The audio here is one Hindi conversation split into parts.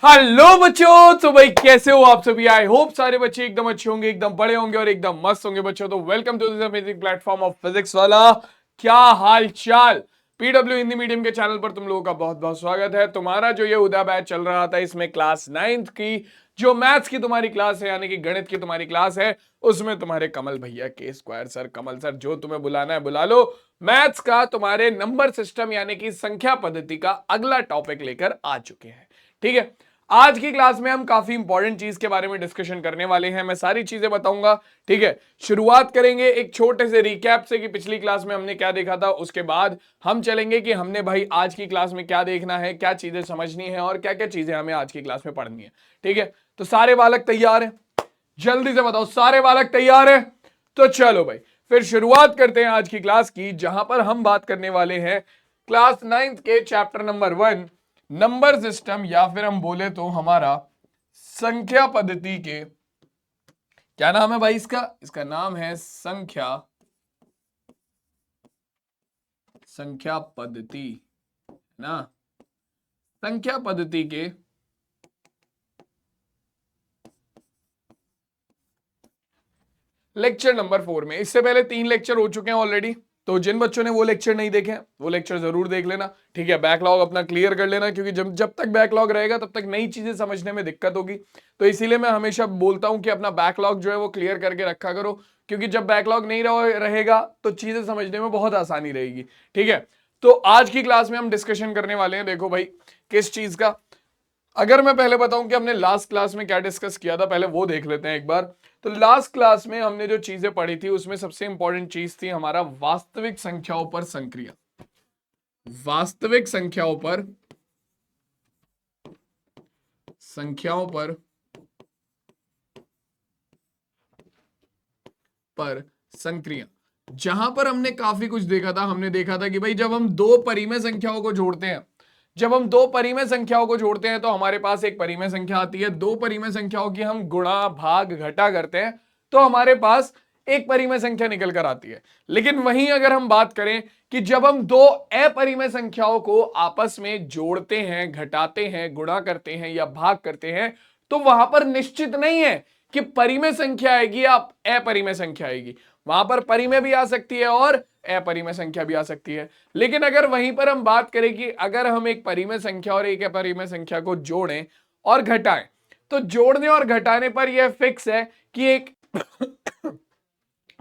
हेलो बच्चों, तो भाई कैसे हो आप सभी। आई होप सारे बच्चे एकदम अच्छे होंगे, एकदम बड़े होंगे और एकदम मस्त होंगे बच्चों। तो welcome to this amazing platform of physics वाला। क्या हाल चाल। पीडब्ल्यू हिंदी मीडियम के चैनल पर तुम लोगों का बहुत बहुत स्वागत है। तुम्हारा जो ये उदा बैच चल रहा था, इसमें क्लास 9th की जो मैथ्स की तुम्हारी क्लास है, यानी कि गणित की तुम्हारी क्लास है, उसमें तुम्हारे कमल भैया के स्क्वायर सर, कमल सर, जो तुम्हें बुलाना है बुला लो। मैथ्स का तुम्हारे नंबर सिस्टम यानी कि संख्या पद्धति का अगला टॉपिक लेकर आ चुके हैं। ठीक है, आज की क्लास में हम काफी इंपॉर्टेंट चीज के बारे में डिस्कशन करने वाले हैं। मैं सारी चीजें बताऊंगा। ठीक है, शुरुआत करेंगे एक छोटे से रिकैप से कि पिछली क्लास में हमने क्या देखा था। उसके बाद हम चलेंगे कि हमने भाई आज की क्लास में क्या देखना है, क्या चीजें समझनी है और क्या क्या चीजें हमें आज की क्लास में पढ़नी है। ठीक है, तो सारे बालक तैयार हैं? जल्दी से बताओ, सारे बालक तैयार हैं? तो चलो भाई, फिर शुरुआत करते हैं आज की क्लास की, जहां पर हम बात करने वाले हैं क्लास 9th के चैप्टर नंबर 1 नंबर सिस्टम, या फिर हम बोले तो हमारा संख्या पद्धति के। क्या नाम है भाई इसका? इसका नाम है संख्या पद्धति ना। संख्या पद्धति के लेक्चर नंबर 4 में। इससे पहले 3 लेक्चर हो चुके हैं ऑलरेडी, तो जिन बच्चों ने वो लेक्चर नहीं देखे वो लेक्चर जरूर देख लेना। ठीक है, बैकलॉग अपना क्लियर कर लेना, क्योंकि जब तक बैकलॉग रहेगा तब तक नई चीजें समझने में दिक्कत होगी। तो इसीलिए मैं हमेशा बोलता हूं कि अपना बैकलॉग जो है वो क्लियर करके रखा करो, क्योंकि जब बैकलॉग नहीं रहेगा तो चीजें समझने में बहुत आसानी रहेगी। ठीक है, तो आज की क्लास में हम डिस्कशन करने वाले हैं, देखो भाई, किस चीज का। अगर मैं पहले बताऊं कि हमने लास्ट क्लास में क्या डिस्कस किया था, पहले वो देख लेते हैं एक बार। तो लास्ट क्लास में हमने जो चीजें पढ़ी थी उसमें सबसे इंपॉर्टेंट चीज थी हमारा वास्तविक संख्याओं पर संक्रिया। वास्तविक संख्याओं पर संक्रिया, जहां पर हमने काफी कुछ देखा था। हमने देखा था कि भाई जब हम दो परिमेय संख्याओं को जोड़ते हैं, तो हमारे पास एक परिमेय संख्या आती है। दो परिमेय संख्याओं की हम गुणा भाग घटा करते हैं तो हमारे पास एक परिमेय संख्या निकल कर आती है। लेकिन वहीं अगर हम बात करें कि जब हम दो अपरिमेय संख्याओं को आपस में जोड़ते हैं, घटाते हैं, गुणा करते हैं या भाग करते हैं, तो वहां पर निश्चित नहीं है कि परिमेय संख्या आएगी या अपरिमेय संख्या आएगी। वहां पर परिमेय भी आ सकती है और अपरिमेय संख्या भी आ सकती है। लेकिन अगर वहीं पर हम बात करें कि अगर हम एक परिमेय संख्या और एक अपरिमेय संख्या को जोड़ें और घटाएं, तो जोड़ने और घटाने पर यह फिक्स है कि एक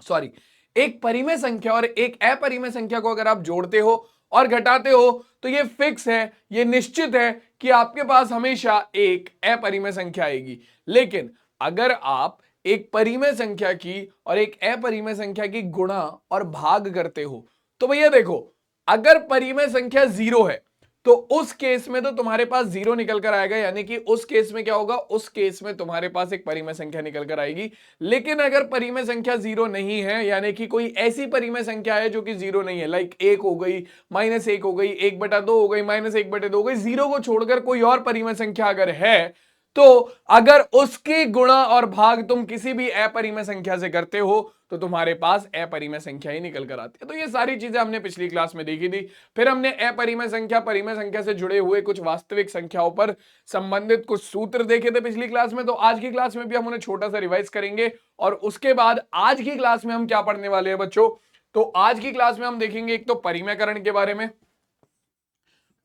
सॉरी एक परिमेय संख्या और एक अपरिमेय संख्या को अगर आप जोड़ते हो और घटाते हो तो यह फिक्स है, यह निश्चित है कि आपके पास हमेशा एक अपरिमेय संख्या आएगी। लेकिन अगर आप एक परिमेय संख्या की और एक अपरिमेय संख्या की गुणा और भाग करते हो, तो भैया देखो, अगर परिमेय संख्या 0 है तो उस केस में तो तुम्हारे पास 0 निकल कर आएगा, यानी कि उस केस में क्या होगा, उस केस में तुम्हारे पास एक परिमेय संख्या निकल कर आएगी। लेकिन अगर परिमेय संख्या 0 नहीं है, यानी कि कोई ऐसी परिमेय संख्या है जो कि 0 नहीं है, लाइक 1 हो गई, -1 हो गई, 1/2 हो गई, -1/2 हो गई, 0 को छोड़कर कोई और परिमेय संख्या अगर है, तो अगर उसके गुणा और भाग तुम किसी भी अपरिमेय संख्या से करते हो तो तुम्हारे पास अपरिमेय संख्या ही निकल कर आती है। तो ये सारी चीजें हमने पिछली क्लास में देखी थी। फिर हमने अपरिमेय संख्या, परिमेय संख्या से जुड़े हुए कुछ वास्तविक संख्याओं पर संबंधित कुछ सूत्र देखे थे पिछली क्लास में। तो आज की क्लास में भी हम उन्हें छोटा सा रिवाइज करेंगे और उसके बाद आज की क्लास में हम क्या पढ़ने वाले हैं बच्चों। तो आज की क्लास में हम देखेंगे एक तो परिमेयकरण के बारे में।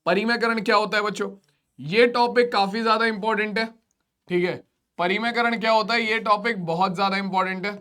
परिमेयकरण क्या होता है बच्चों, ये टॉपिक काफी ज्यादा इंपॉर्टेंट है। ठीक है, परिमेयकरण क्या होता है, ये टॉपिक बहुत ज्यादा इंपॉर्टेंट है।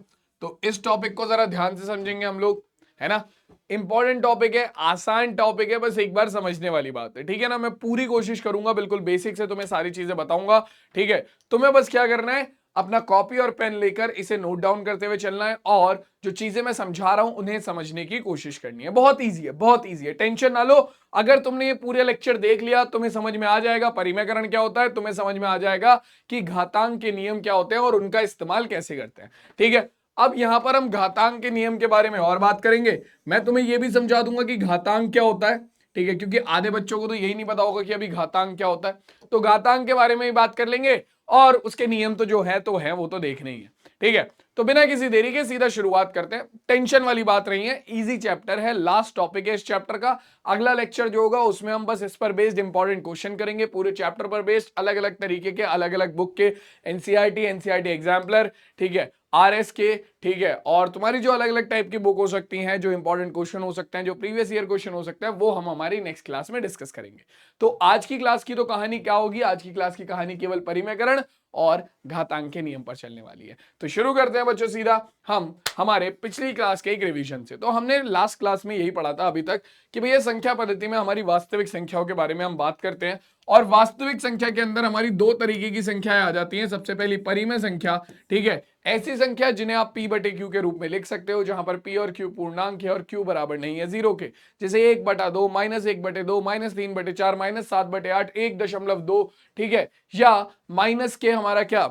तो इस टॉपिक को जरा ध्यान से समझेंगे हम लोग, है ना। इंपॉर्टेंट टॉपिक है, आसान टॉपिक है, बस एक बार समझने वाली बात है। ठीक है ना, मैं पूरी कोशिश करूंगा बिल्कुल बेसिक से तुम्हें सारी चीजें बताऊंगा। ठीक है, तुम्हें बस क्या करना है, अपना कॉपी और पेन लेकर इसे नोट डाउन करते हुए चलना है और जो चीजें मैं समझा रहा हूं उन्हें समझने की कोशिश करनी है। बहुत ईजी है, बहुत ईजी है, टेंशन ना लो। अगर तुमने ये पूरे लेक्चर देख लिया तुम्हें समझ में आ जाएगा परिमेयकरण क्या होता है, तुम्हें समझ में आ जाएगा कि घातांक के नियम क्या होते हैं और उनका इस्तेमाल कैसे करते हैं। ठीक है, अब यहां पर हम घातांक के नियम के बारे में और बात करेंगे। मैं तुम्हें यह भी समझा दूंगा कि घातांक क्या होता है। ठीक है, क्योंकि आधे बच्चों को तो यही नहीं पता होगा कि अभी घातांक क्या होता है। तो घातांक के बारे में ही बात कर लेंगे और उसके नियम तो जो है तो है, वो तो देखने ही है। ठीक है, तो बिना किसी देरी के सीधा शुरुआत करते हैं। टेंशन वाली बात नहीं है, इजी चैप्टर है, लास्ट टॉपिक है इस चैप्टर का। अगला लेक्चर जो होगा उसमें हम बस इस पर बेस्ड इंपॉर्टेंट क्वेश्चन करेंगे, पूरे चैप्टर पर बेस्ड, अलग अलग तरीके के, अलग अलग बुक के, एनसीईआरटी एग्जाम्पलर, ठीक है, आरएस के, ठीक है, और तुम्हारी जो अलग अलग टाइप की बुक हो सकती हैं, जो इंपॉर्टेंट क्वेश्चन हो सकते हैं, जो प्रीवियस ईयर क्वेश्चन हो सकते हैं, वो हम हमारी नेक्स्ट क्लास में डिस्कस करेंगे। तो आज की क्लास की तो कहानी क्या होगी, आज की क्लास की कहानी केवल परिमेयकरण और घातांक के नियम पर चलने वाली है। तो शुरू करते हैं बच्चों सीधा हम हमारे पिछली क्लास के एक रिवीजन से। तो हमने लास्ट क्लास में यही पढ़ा था अभी तक कि भैया संख्या पद्धति में हमारी वास्तविक संख्याओं के बारे में हम बात करते हैं, और वास्तविक संख्या के अंदर हमारी दो तरीके की संख्याएं आ जाती हैं। सबसे पहली परिमेय संख्या, ठीक है, ऐसी संख्या जिन्हें आप p बटे q के रूप में लिख सकते हो, जहां पर p और q पूर्णांक है और q बराबर नहीं है जीरो के, जैसे 1/2, -1/2, -3/4, -7/8, 1.2, ठीक है, या माइनस के हमारा क्या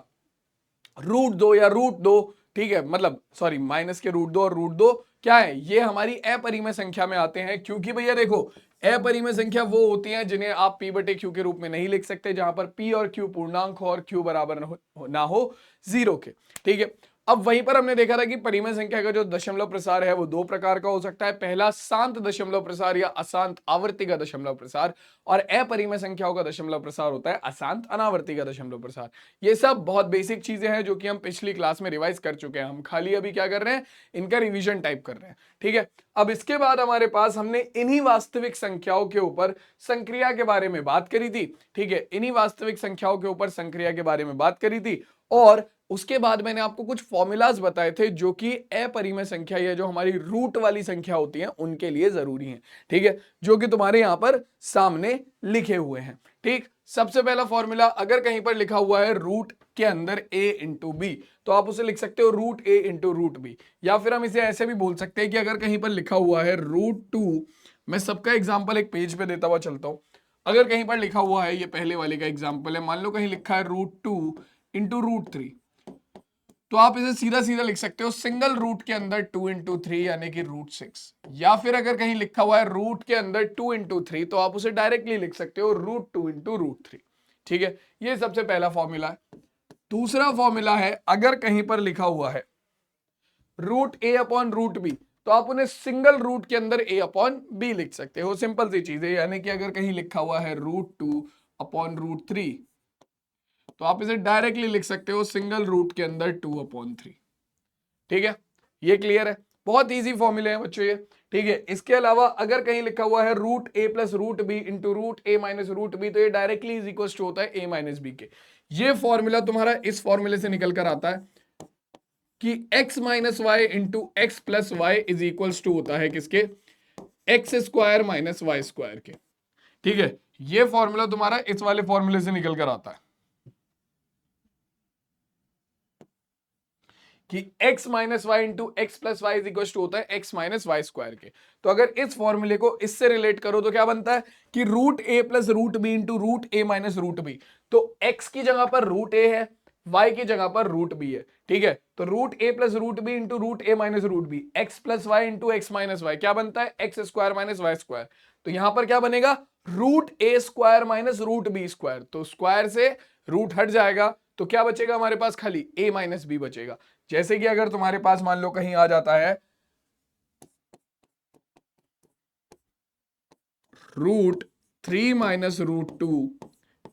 √2 या √2, ठीक है, मतलब सॉरी माइनस के √2 और √2 क्या है, ये हमारी अपरिमेय संख्या में आते हैं। क्योंकि भैया देखो, अपरिमेय संख्या वो होती हैं जिन्हें आप p बटे q के रूप में नहीं लिख सकते, जहां पर p और q पूर्णांक हो और q बराबर ना हो जीरो के, ठीक है। अब वहीं पर हमने देखा था कि परिमेय संख्या का जो दशमलव प्रसार है वो दो प्रकार का हो सकता है, पहला शांत दशमलव प्रसार या अशांत आवर्ती का दशमलव प्रसार, और अपरिमेय संख्याओं का दशमलव प्रसार होता है अशांत अनावर्ती का दशमलव प्रसार। ये सब बहुत बेसिक चीजें हैं जो कि हम पिछली क्लास में रिवाइज कर चुके हैं, हम खाली अभी क्या कर रहे हैं, इनका रिवीजन टाइप कर रहे हैं, ठीक है। अब इसके बाद हमारे पास हमने इन्हीं वास्तविक संख्याओं के ऊपर संक्रिया के बारे में बात करी थी, ठीक है, इन्हीं वास्तविक संख्याओं के ऊपर संक्रिया के बारे में बात करी थी, और उसके बाद मैंने आपको कुछ फॉर्मूलाज बताए थे जो कि अपरिमेय संख्या या जो हमारी रूट वाली संख्या होती है उनके लिए जरूरी है, ठीक है, जो कि तुम्हारे यहां पर सामने लिखे हुए हैं, ठीक। सबसे पहला फॉर्मूला, अगर कहीं पर लिखा हुआ है रूट के अंदर a इंटू बी, तो आप उसे लिख सकते हो √a इंटू √b, या फिर हम इसे ऐसे भी बोल सकते हैं कि अगर कहीं पर लिखा हुआ है √2, मैं सबका एग्जाम्पल एक पेज पे देता हुआ चलता हूं। अगर कहीं पर लिखा हुआ है, ये पहले वाले का एग्जाम्पल है, मान लो कहीं लिखा है √2 इंटू √3, तो आप इसे सीधा सीधा लिख सकते हो सिंगल रूट के अंदर 2 इंटू 3 यानी कि √6, या फिर अगर कहीं लिखा हुआ है रूट के अंदर 2 इंटू 3, तो आप उसे डायरेक्टली लिख सकते हो √2 इंटू √3, ठीक है। ये सबसे पहला फॉर्मूला है। दूसरा फॉर्मूला है, अगर कहीं पर लिखा हुआ है √a अपॉन √b, तो आप उन्हें सिंगल रूट के अंदर a अपॉन b लिख सकते हो, सिंपल सी चीज है। यानी कि अगर कहीं लिखा हुआ है √2 अपॉन √3, तो आप इसे डायरेक्टली लिख सकते हो सिंगल रूट के अंदर 2/3, ठीक है। ये क्लियर है, बहुत इजी फॉर्मूले हैं बच्चों ये, ठीक है। इसके अलावा अगर कहीं लिखा हुआ है √a plus √b into √a minus √b, तो ये डायरेक्टली इज इक्वल टू होता है a माइनस b के। ये फॉर्मूला तुम्हारा इस फॉर्मूले से निकल कर आता है कि x minus y into x plus y is equal to होता है किसके, x square minus y square के, ठीक है। ये फॉर्मूला तुम्हारा इस वाले फॉर्मूले से निकल कर आता है कि x minus y into x plus y is equal to होता है x माइनस वाई स्क्वायर के। तो अगर इस फॉर्मूले को इससे रिलेट करो तो क्या बनता है कि √a plus √b into √a minus √b, तो x की जगह पर √a है, y की जगह पर √b है, ठीक है। तो √a plus √b into √a minus √b, x plus y into x minus y क्या बनता है, x square minus y square. तो यहां पर क्या बनेगा, √a square minus √b square, तो स्क्वायर से रूट हट जाएगा, तो क्या बचेगा हमारे पास, खाली a माइनस b बचेगा। जैसे कि अगर तुम्हारे पास मान लो कहीं आ जाता है √3 माइनस √2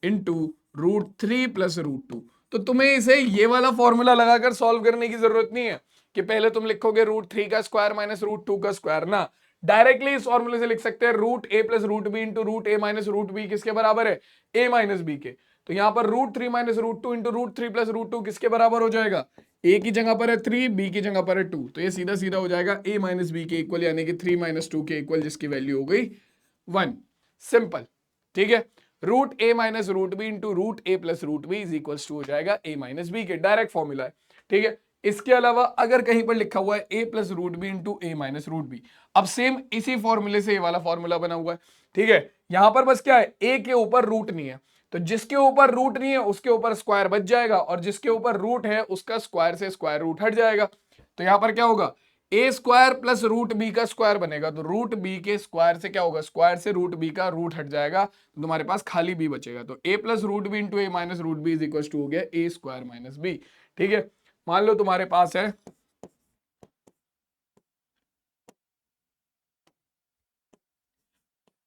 इंटू √3 प्लस √2, तो तुम्हें इसे ये वाला फॉर्मूला लगाकर सॉल्व करने की जरूरत नहीं है कि पहले तुम लिखोगे √3 का स्क्वायर माइनस √2 का स्क्वायर, ना, डायरेक्टली इस फॉर्मूले से लिख सकते हैं √a plus √b into √a minus √b किसके बराबर है, a माइनस b के। तो यहां पर √3 माइनस √2 इंटू √3 प्लस √2 किसके बराबर हो जाएगा, a की जगह पर है 3, b की जगह पर है 2, तो ये सीधा सीधा हो जाएगा a माइनस b के इक्वल, यानी कि 3 माइनस 2 के इक्वल, जिसकी वैल्यू हो गई 1, सिंपल, ठीक है। √a minus √b into √a plus √b is equal to हो जाएगा a माइनस b के, डायरेक्ट फॉर्मूला है, ठीक है। इसके अलावा अगर कहीं पर लिखा हुआ है a plus √b into a minus √b, अब सेम इसी फॉर्मूले से ये वाला फॉर्मूला बना हुआ है, ठीक है। यहां पर बस क्या है, a के ऊपर रूट नहीं है, तो जिसके ऊपर रूट नहीं है उसके ऊपर स्क्वायर बच जाएगा, और जिसके ऊपर रूट है उसका स्क्वायर से स्क्वायर रूट हट जाएगा। तो यहां पर क्या होगा, a स्क्वायर प्लस √b का स्क्वायर बनेगा, तो √b के स्क्वायर से क्या होगा, स्क्वायर से √b का रूट हट जाएगा, तो तुम्हारे पास खाली b बचेगा। तो a plus √b into a minus √b is equal to हो गया a स्क्वायर माइनस b, ठीक है। मान लो तुम्हारे पास है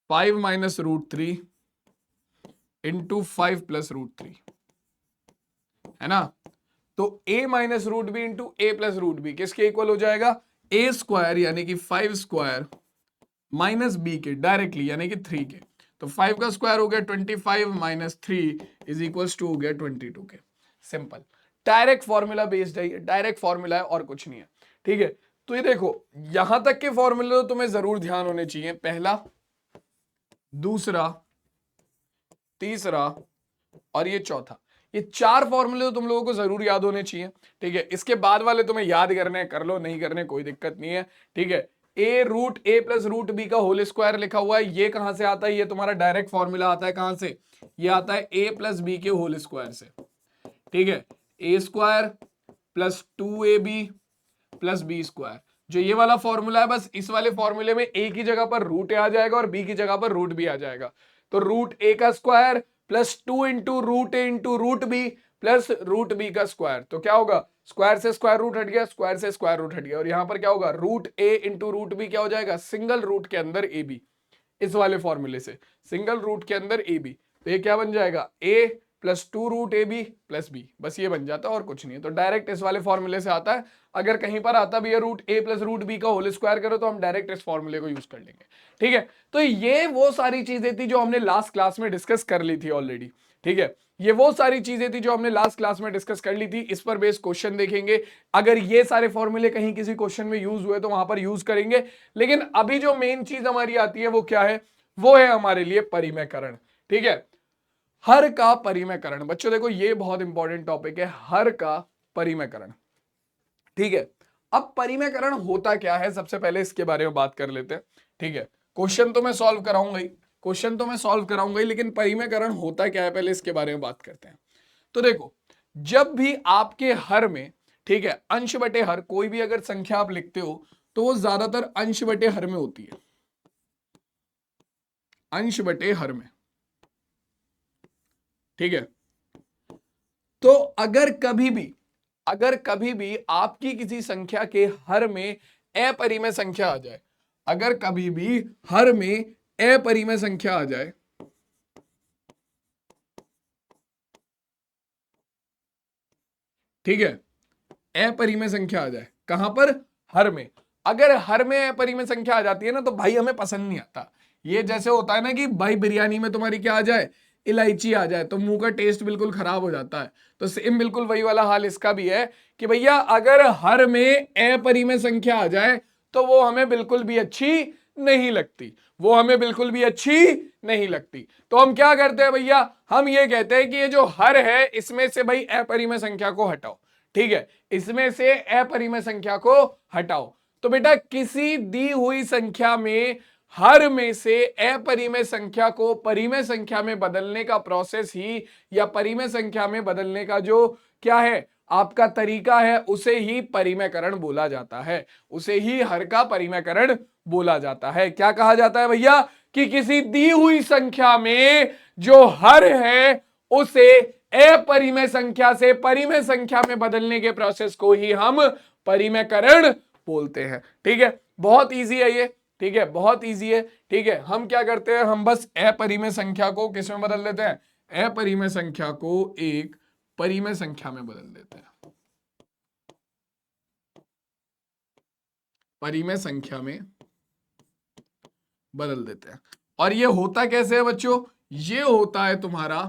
5 minus root 3 into 5 plus root 3, है ना। तो a minus root B into A plus root B किसके इक्वल हो जाएगा, ए स्क्वायर यानी कि 5 स्क्वायर माइनस बी के डायरेक्टली यानी कि 3 के। तो 5 का स्क्वायर हो गया 25 माइनस 3 इज इक्वल्स टू हो गया 22 के। सिंपल, डायरेक्ट फॉर्मूला बेस्ड है, डायरेक्ट फॉर्मूला है और कुछ नहीं है। ठीक है, तो ये देखो यहां तक के फॉर्मूले तो तुम्हें जरूर ध्यान होने चाहिए, पहला, दूसरा, तीसरा और ये चौथा। ये 4 फॉर्मूले तो तुम लोगों को जरूर याद होने चाहिए। ठीक है, इसके बाद वाले तुम्हें याद करने कर लो, नहीं करने कोई दिक्कत नहीं है। ठीक है, ए root A plus root B का होल स्क्वायर लिखा हुआ है, ये कहां से आता है, ये तुम्हारा डायरेक्ट फॉर्मूला आता है। कहां से, ये आता है ए प्लस बी के होल स्क्वायर से। ठीक है, A square plus 2ab plus B square, जो ये वाला फॉर्मूला है, बस इस वाले फॉर्मूले में ए की जगह पर रूट ए आ जाएगा और बी की जगह पर रूट बी आ जाएगा। तो रूट ए का square plus 2 into root A into root B plus root B का स्क्वायर, तो क्या होगा, स्क्वायर से स्क्वायर रूट हट गया, स्क्वायर से स्क्वायर रूट हट गया, और यहां पर क्या होगा, root A into root B क्या हो जाएगा, सिंगल रूट के अंदर ए बी। इस वाले फॉर्मूले से सिंगल रूट के अंदर ए बी, तो ये क्या बन जाएगा, A plus 2 root A B plus B, बस ये बन जाता है और कुछ नहीं है। तो डायरेक्ट इस वाले फॉर्मूले से आता है। अगर कहीं पर आता भी है root A plus root B का होल स्क्वायर करो तो हम डायरेक्ट इस फॉर्मूले को यूज कर लेंगे। ठीक है, तो ये वो सारी चीजें थी जो हमने लास्ट क्लास में डिस्कस कर ली थी ऑलरेडी। ठीक है, ये वो सारी चीजें थी जो हमने लास्ट क्लास में डिस्कस कर ली थी। इस पर बेस्ड क्वेश्चन देखेंगे, अगर ये सारे फॉर्मूले कहीं किसी क्वेश्चन में यूज हुए तो वहां पर यूज करेंगे। लेकिन अभी जो मेन चीज हमारी आती है वो क्या है, वो है हमारे लिए परिमेयकरण। ठीक है, हर का परिमेयकरण। बच्चों देखो ये बहुत इंपॉर्टेंट टॉपिक है, हर का परिमेयकरण। ठीक है, अब परिमेयकरण होता क्या है, सबसे पहले इसके बारे में बात कर लेते हैं। ठीक है, क्वेश्चन तो मैं सॉल्व कराऊंगा ही, क्वेश्चन तो मैं सॉल्व कराऊंगा ही, लेकिन परिमेयकरण होता क्या है पहले इसके बारे में बात करते हैं। तो देखो, जब भी आपके हर में, ठीक है, अंश बटे हर, कोई भी अगर संख्या आप लिखते हो तो वो ज्यादातर अंश बटे हर में होती है, अंश बटे हर में। ठीक है, तो अगर कभी भी आपकी किसी संख्या के हर में अपरिमेय संख्या आ जाए, अगर कभी भी हर में अपरिमेय संख्या आ जाए, ठीक है, अपरिमेय संख्या आ जाए, कहां पर, हर में। अगर हर में अपरिमेय संख्या आ जाती है ना तो भाई हमें पसंद नहीं आता। ये जैसे होता है ना कि भाई बिरयानी में तुम्हारी क्या आ जाए, इलायची आ जाए, तो मुंह का टेस्ट बिल्कुल खराब हो जाता है। तो सेम बिल्कुल वही वाला हाल इसका भी है कि भैया अगर हर में अपरिमेय संख्या आ जाए तो वो हमें बिल्कुल भी अच्छी नहीं लगती, वो हमें बिल्कुल भी अच्छी नहीं लगती। तो हम क्या करते हैं भैया, हम ये कहते हैं कि ये जो हर है इसमें से भाई अपरिमेय संख्या को हटाओ। ठीक है, इसमें से अपरिमेय संख्या को हटाओ। तो बेटा किसी दी हुई संख्या में हर में से अपरिमेय संख्या को परिमेय संख्या में बदलने का प्रोसेस ही, या परिमेय संख्या में बदलने का जो क्या है आपका तरीका है, उसे ही परिमेयकरण बोला जाता है, उसे ही हर का परिमेयकरण बोला जाता है। क्या कहा जाता है भैया, कि किसी दी हुई संख्या में जो हर है उसे अपरिमेय संख्या से परिमेय संख्या में बदलने के प्रोसेस को ही हम परिमेयकरण बोलते हैं। ठीक है, बहुत इजी है ये। ठीक है, बहुत इजी है। ठीक है, हम क्या करते हैं, हम बस अपरिमेय संख्या को किस में बदल देते हैं, अपरिमेय संख्या को एक परिमेय संख्या में बदल देते हैं, परिमेय संख्या में बदल देते हैं। और ये होता कैसे है बच्चों, ये होता है तुम्हारा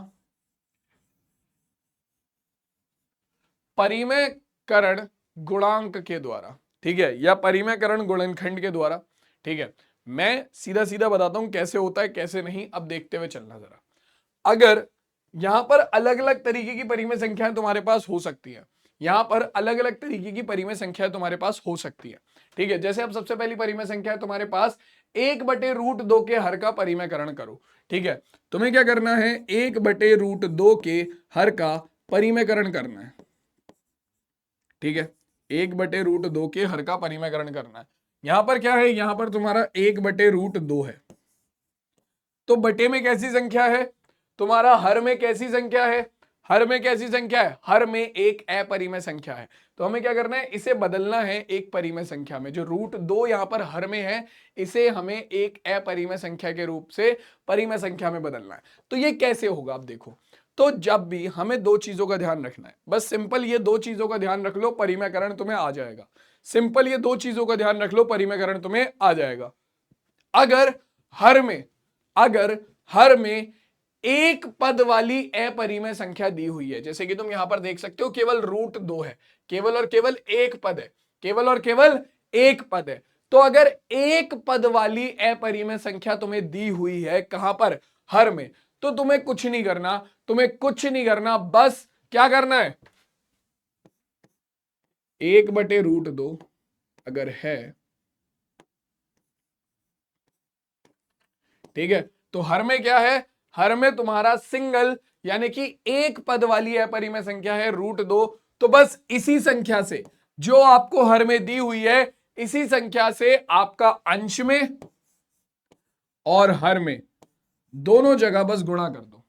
परिमेयकरण गुणांक के द्वारा। ठीक है, या परिमेयकरण गुणनखंड के द्वारा। ठीक है, मैं सीधा सीधा बताता हूं कैसे होता है कैसे नहीं, अब देखते हुए चलना जरा। अगर यहां पर अलग अलग तरीके की परिमेय संख्याएं तुम्हारे पास हो सकती है, यहां पर अलग अलग तरीके की परिमेय संख्याएं तुम्हारे पास हो सकती है। ठीक है, जैसे अब सबसे पहली परिमेय संख्या है तुम्हारे पास 1/√2 के हर का परिमेयकरण करो। ठीक है, तुम्हें क्या करना है, 1/√2 के हर का परिमेयकरण करना है। ठीक है, 1/√2 के हर का परिमेयकरण करना है। यहां पर क्या है, यहां पर तुम्हारा 1/√2 है, तो बटे में कैसी संख्या है, तुम्हारा हर में कैसी संख्या है, हर में कैसी संख्या है, हर में एक अपरिमेय संख्या है। तो हमें क्या करना है, इसे बदलना है एक परिमेय संख्या में। जो √2 यहां पर हर में है, इसे हमें एक अपरिमेय संख्या के रूप से परिमेय संख्या में बदलना है। तो ये कैसे होगा, आप देखो। तो जब भी हमें दो चीजों का ध्यान रखना है, बस सिंपल ये दो चीजों का ध्यान रख लो, परिमेयकरण तुम्हें आ जाएगा। सिंपल ये दो चीजों का ध्यान रख लो, परिमेयकरण तुम्हें आ जाएगा। अगर हर में एक पद वाली अपरिमेय संख्या दी हुई है, जैसे कि तुम यहां पर देख सकते हो केवल √2 है, केवल और केवल एक पद है, केवल और केवल एक पद है। तो अगर एक पद वाली अपरिमेय संख्या तुम्हें दी हुई है, कहां पर, हर में, तो तुम्हें कुछ नहीं करना, बस क्या करना है, 1/√2 अगर है, ठीक है, तो हर में क्या है, हर में तुम्हारा सिंगल यानी कि एक पद वाली अपरिमेय संख्या है √2। तो बस इसी संख्या से, जो आपको हर में दी हुई है, इसी संख्या से आपका अंश में और हर में दोनों जगह बस गुणा कर दो।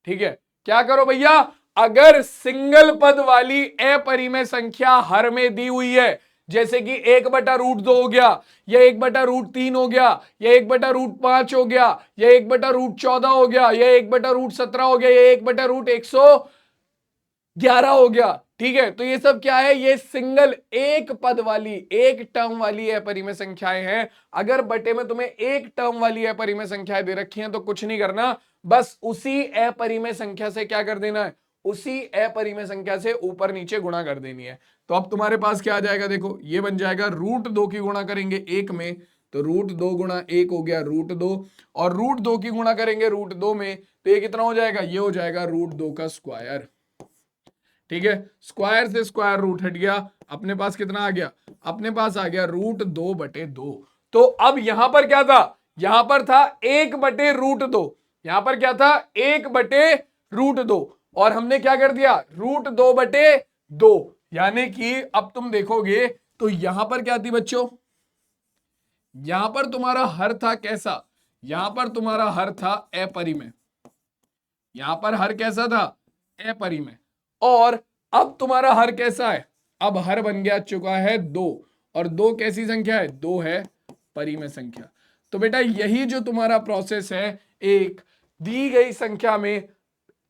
ठीक है, क्या करो भैया, अगर सिंगल पद वाली अपरिमेय संख्या हर में दी हुई है, जैसे कि 1/√2 हो गया, या 1/√3 हो गया, या 1/√5 हो गया, या 1/√14 हो गया, या 1/√17 हो गया, या 1/√111 हो गया, ठीक है, तो ये सब क्या है, ये सिंगल एक पद वाली, एक टर्म वाली अपरिमेय संख्याएं हैं। अगर बटे में तुम्हें एक टर्म वाली अपरिमेय संख्याएं दे रखी हैं, तो कुछ नहीं करना, बस उसी अपरिमेय संख्या से क्या कर देना है, उसी अपरिमेय संख्या से ऊपर नीचे गुणा कर देनी है। तो अब तुम्हारे पास क्या आ जाएगा, देखो ये बन जाएगा √2 की गुणा करेंगे एक में, तो √2 गुणा एक हो गया √2, और √2 की गुणा करेंगे √2 में, तो ये कितना हो जाएगा, ये हो जाएगा √2 का स्क्वायर। ठीक है, स्क्वायर से स्क्वायर रूट हट गया, अपने पास कितना आ गया, अपने पास आ गया √2/2। तो अब यहां पर क्या था, यहां पर था 1/√2, यहां पर क्या था, 1/√2, और हमने क्या कर दिया, √2/2, यानी कि अब तुम देखोगे तो यहां पर क्या थी बच्चों, यहां पर तुम्हारा हर था कैसा, यहां पर तुम्हारा हर था अपरिमेय, यहां पर हर कैसा था, अपरिमेय, और अब तुम्हारा हर कैसा है, अब हर बन गया चुका है 2, और 2 कैसी संख्या है, 2 है परिमेय संख्या। तो बेटा यही जो तुम्हारा प्रोसेस है, एक दी गई संख्या में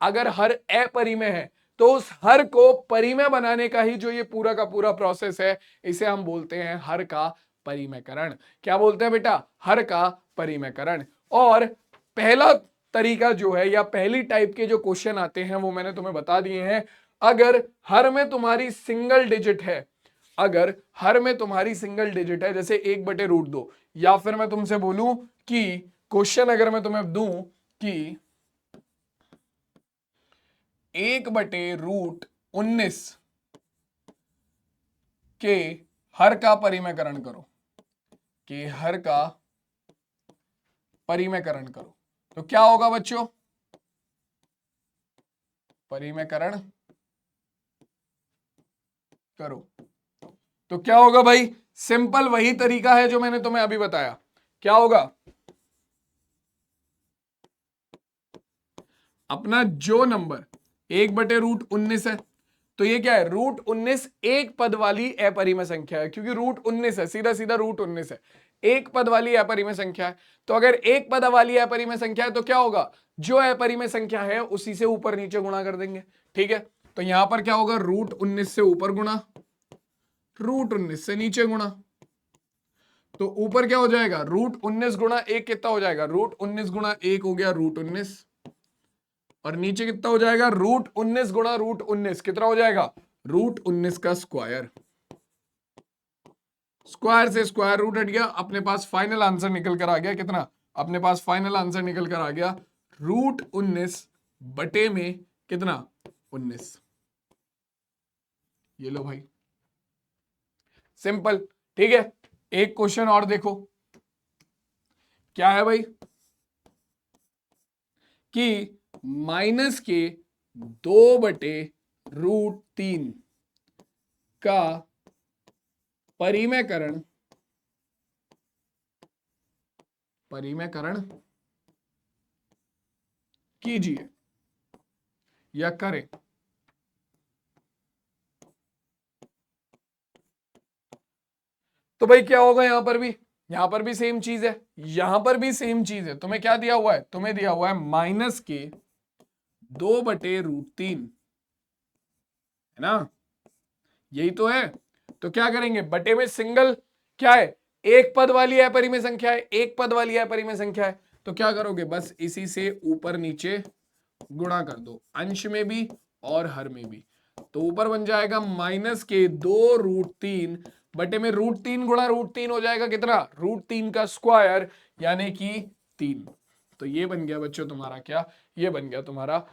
अगर हर अपरिमेय है, तो उस हर को परिमेय बनाने का ही जो ये पूरा का पूरा प्रोसेस है, इसे हम बोलते हैं हर का परिमेयकरण। क्या बोलते हैं बेटा, हर का परिमेयकरण। और पहला तरीका जो है, या पहली टाइप के जो क्वेश्चन आते हैं, वो मैंने तुम्हें बता दिए हैं। अगर हर में तुम्हारी सिंगल डिजिट है, अगर हर में तुम्हारी सिंगल डिजिट है, जैसे 1/√2, या फिर मैं तुमसे बोलूं कि क्वेश्चन अगर मैं तुम्हें दूं कि 1/√19 के हर का परिमेयकरण करो, कि हर का परिमेयकरण करो, तो क्या होगा बच्चों, परिमेयकरण करो, तो क्या होगा भाई, सिंपल वही तरीका है जो मैंने तुम्हें अभी बताया। क्या होगा, अपना जो नंबर 1/√19 है, तो ये क्या है, √19 एक पद वाली अपरिमेय संख्या है, क्योंकि √19 है, सीधा सीधा √19 है, एक पद वाली अपरिमेय संख्या है। तो अगर एक पद वाली अपरिमेय संख्या है, तो क्या होगा, जो अपरिमेय संख्या है उसी से ऊपर नीचे गुणा कर देंगे। ठीक है, तो यहां पर क्या होगा, √19 से ऊपर गुणा, √19 से नीचे गुणा, तो ऊपर क्या हो जाएगा, √19 गुणा एक कितना हो जाएगा, √19 गुणा एक हो गया √19, और नीचे कितना हो जाएगा, √19 गुणा √19 कितना हो जाएगा, √19 का स्क्वायर। स्क्वायर से स्क्वायर रूट हट गया, अपने पास फाइनल आंसर निकल कर आ गया कितना, अपने पास फाइनल आंसर निकल कर आ गया √19 बटे में कितना, 19। ये लो भाई, सिंपल। ठीक है, एक क्वेश्चन और देखो, क्या है भाई, कि माइनस के 2/√3 का परिमेयकरण कीजिए। या करें। तो भाई क्या होगा, यहां पर भी सेम चीज है, यहां पर भी सेम चीज है। तुम्हें क्या दिया हुआ है, तुम्हें दिया हुआ है -2/√3, है ना, यही तो है। तो क्या करेंगे, बटे में सिंगल क्या है, एक पद वाली अपरिमेय संख्या है, एक पद वाली अपरिमेय संख्या है। तो क्या करोगे, बस इसी से ऊपर नीचे गुणा कर दो, अंश में भी और हर में भी। तो ऊपर बन जाएगा -2√3 बटे में √3 गुणा √3 हो जाएगा कितना, √3 का स्क्वायर यानी कि 3। तो ये बन गया बच्चों तुम्हारा क्या, ये बन गया तुम्हारा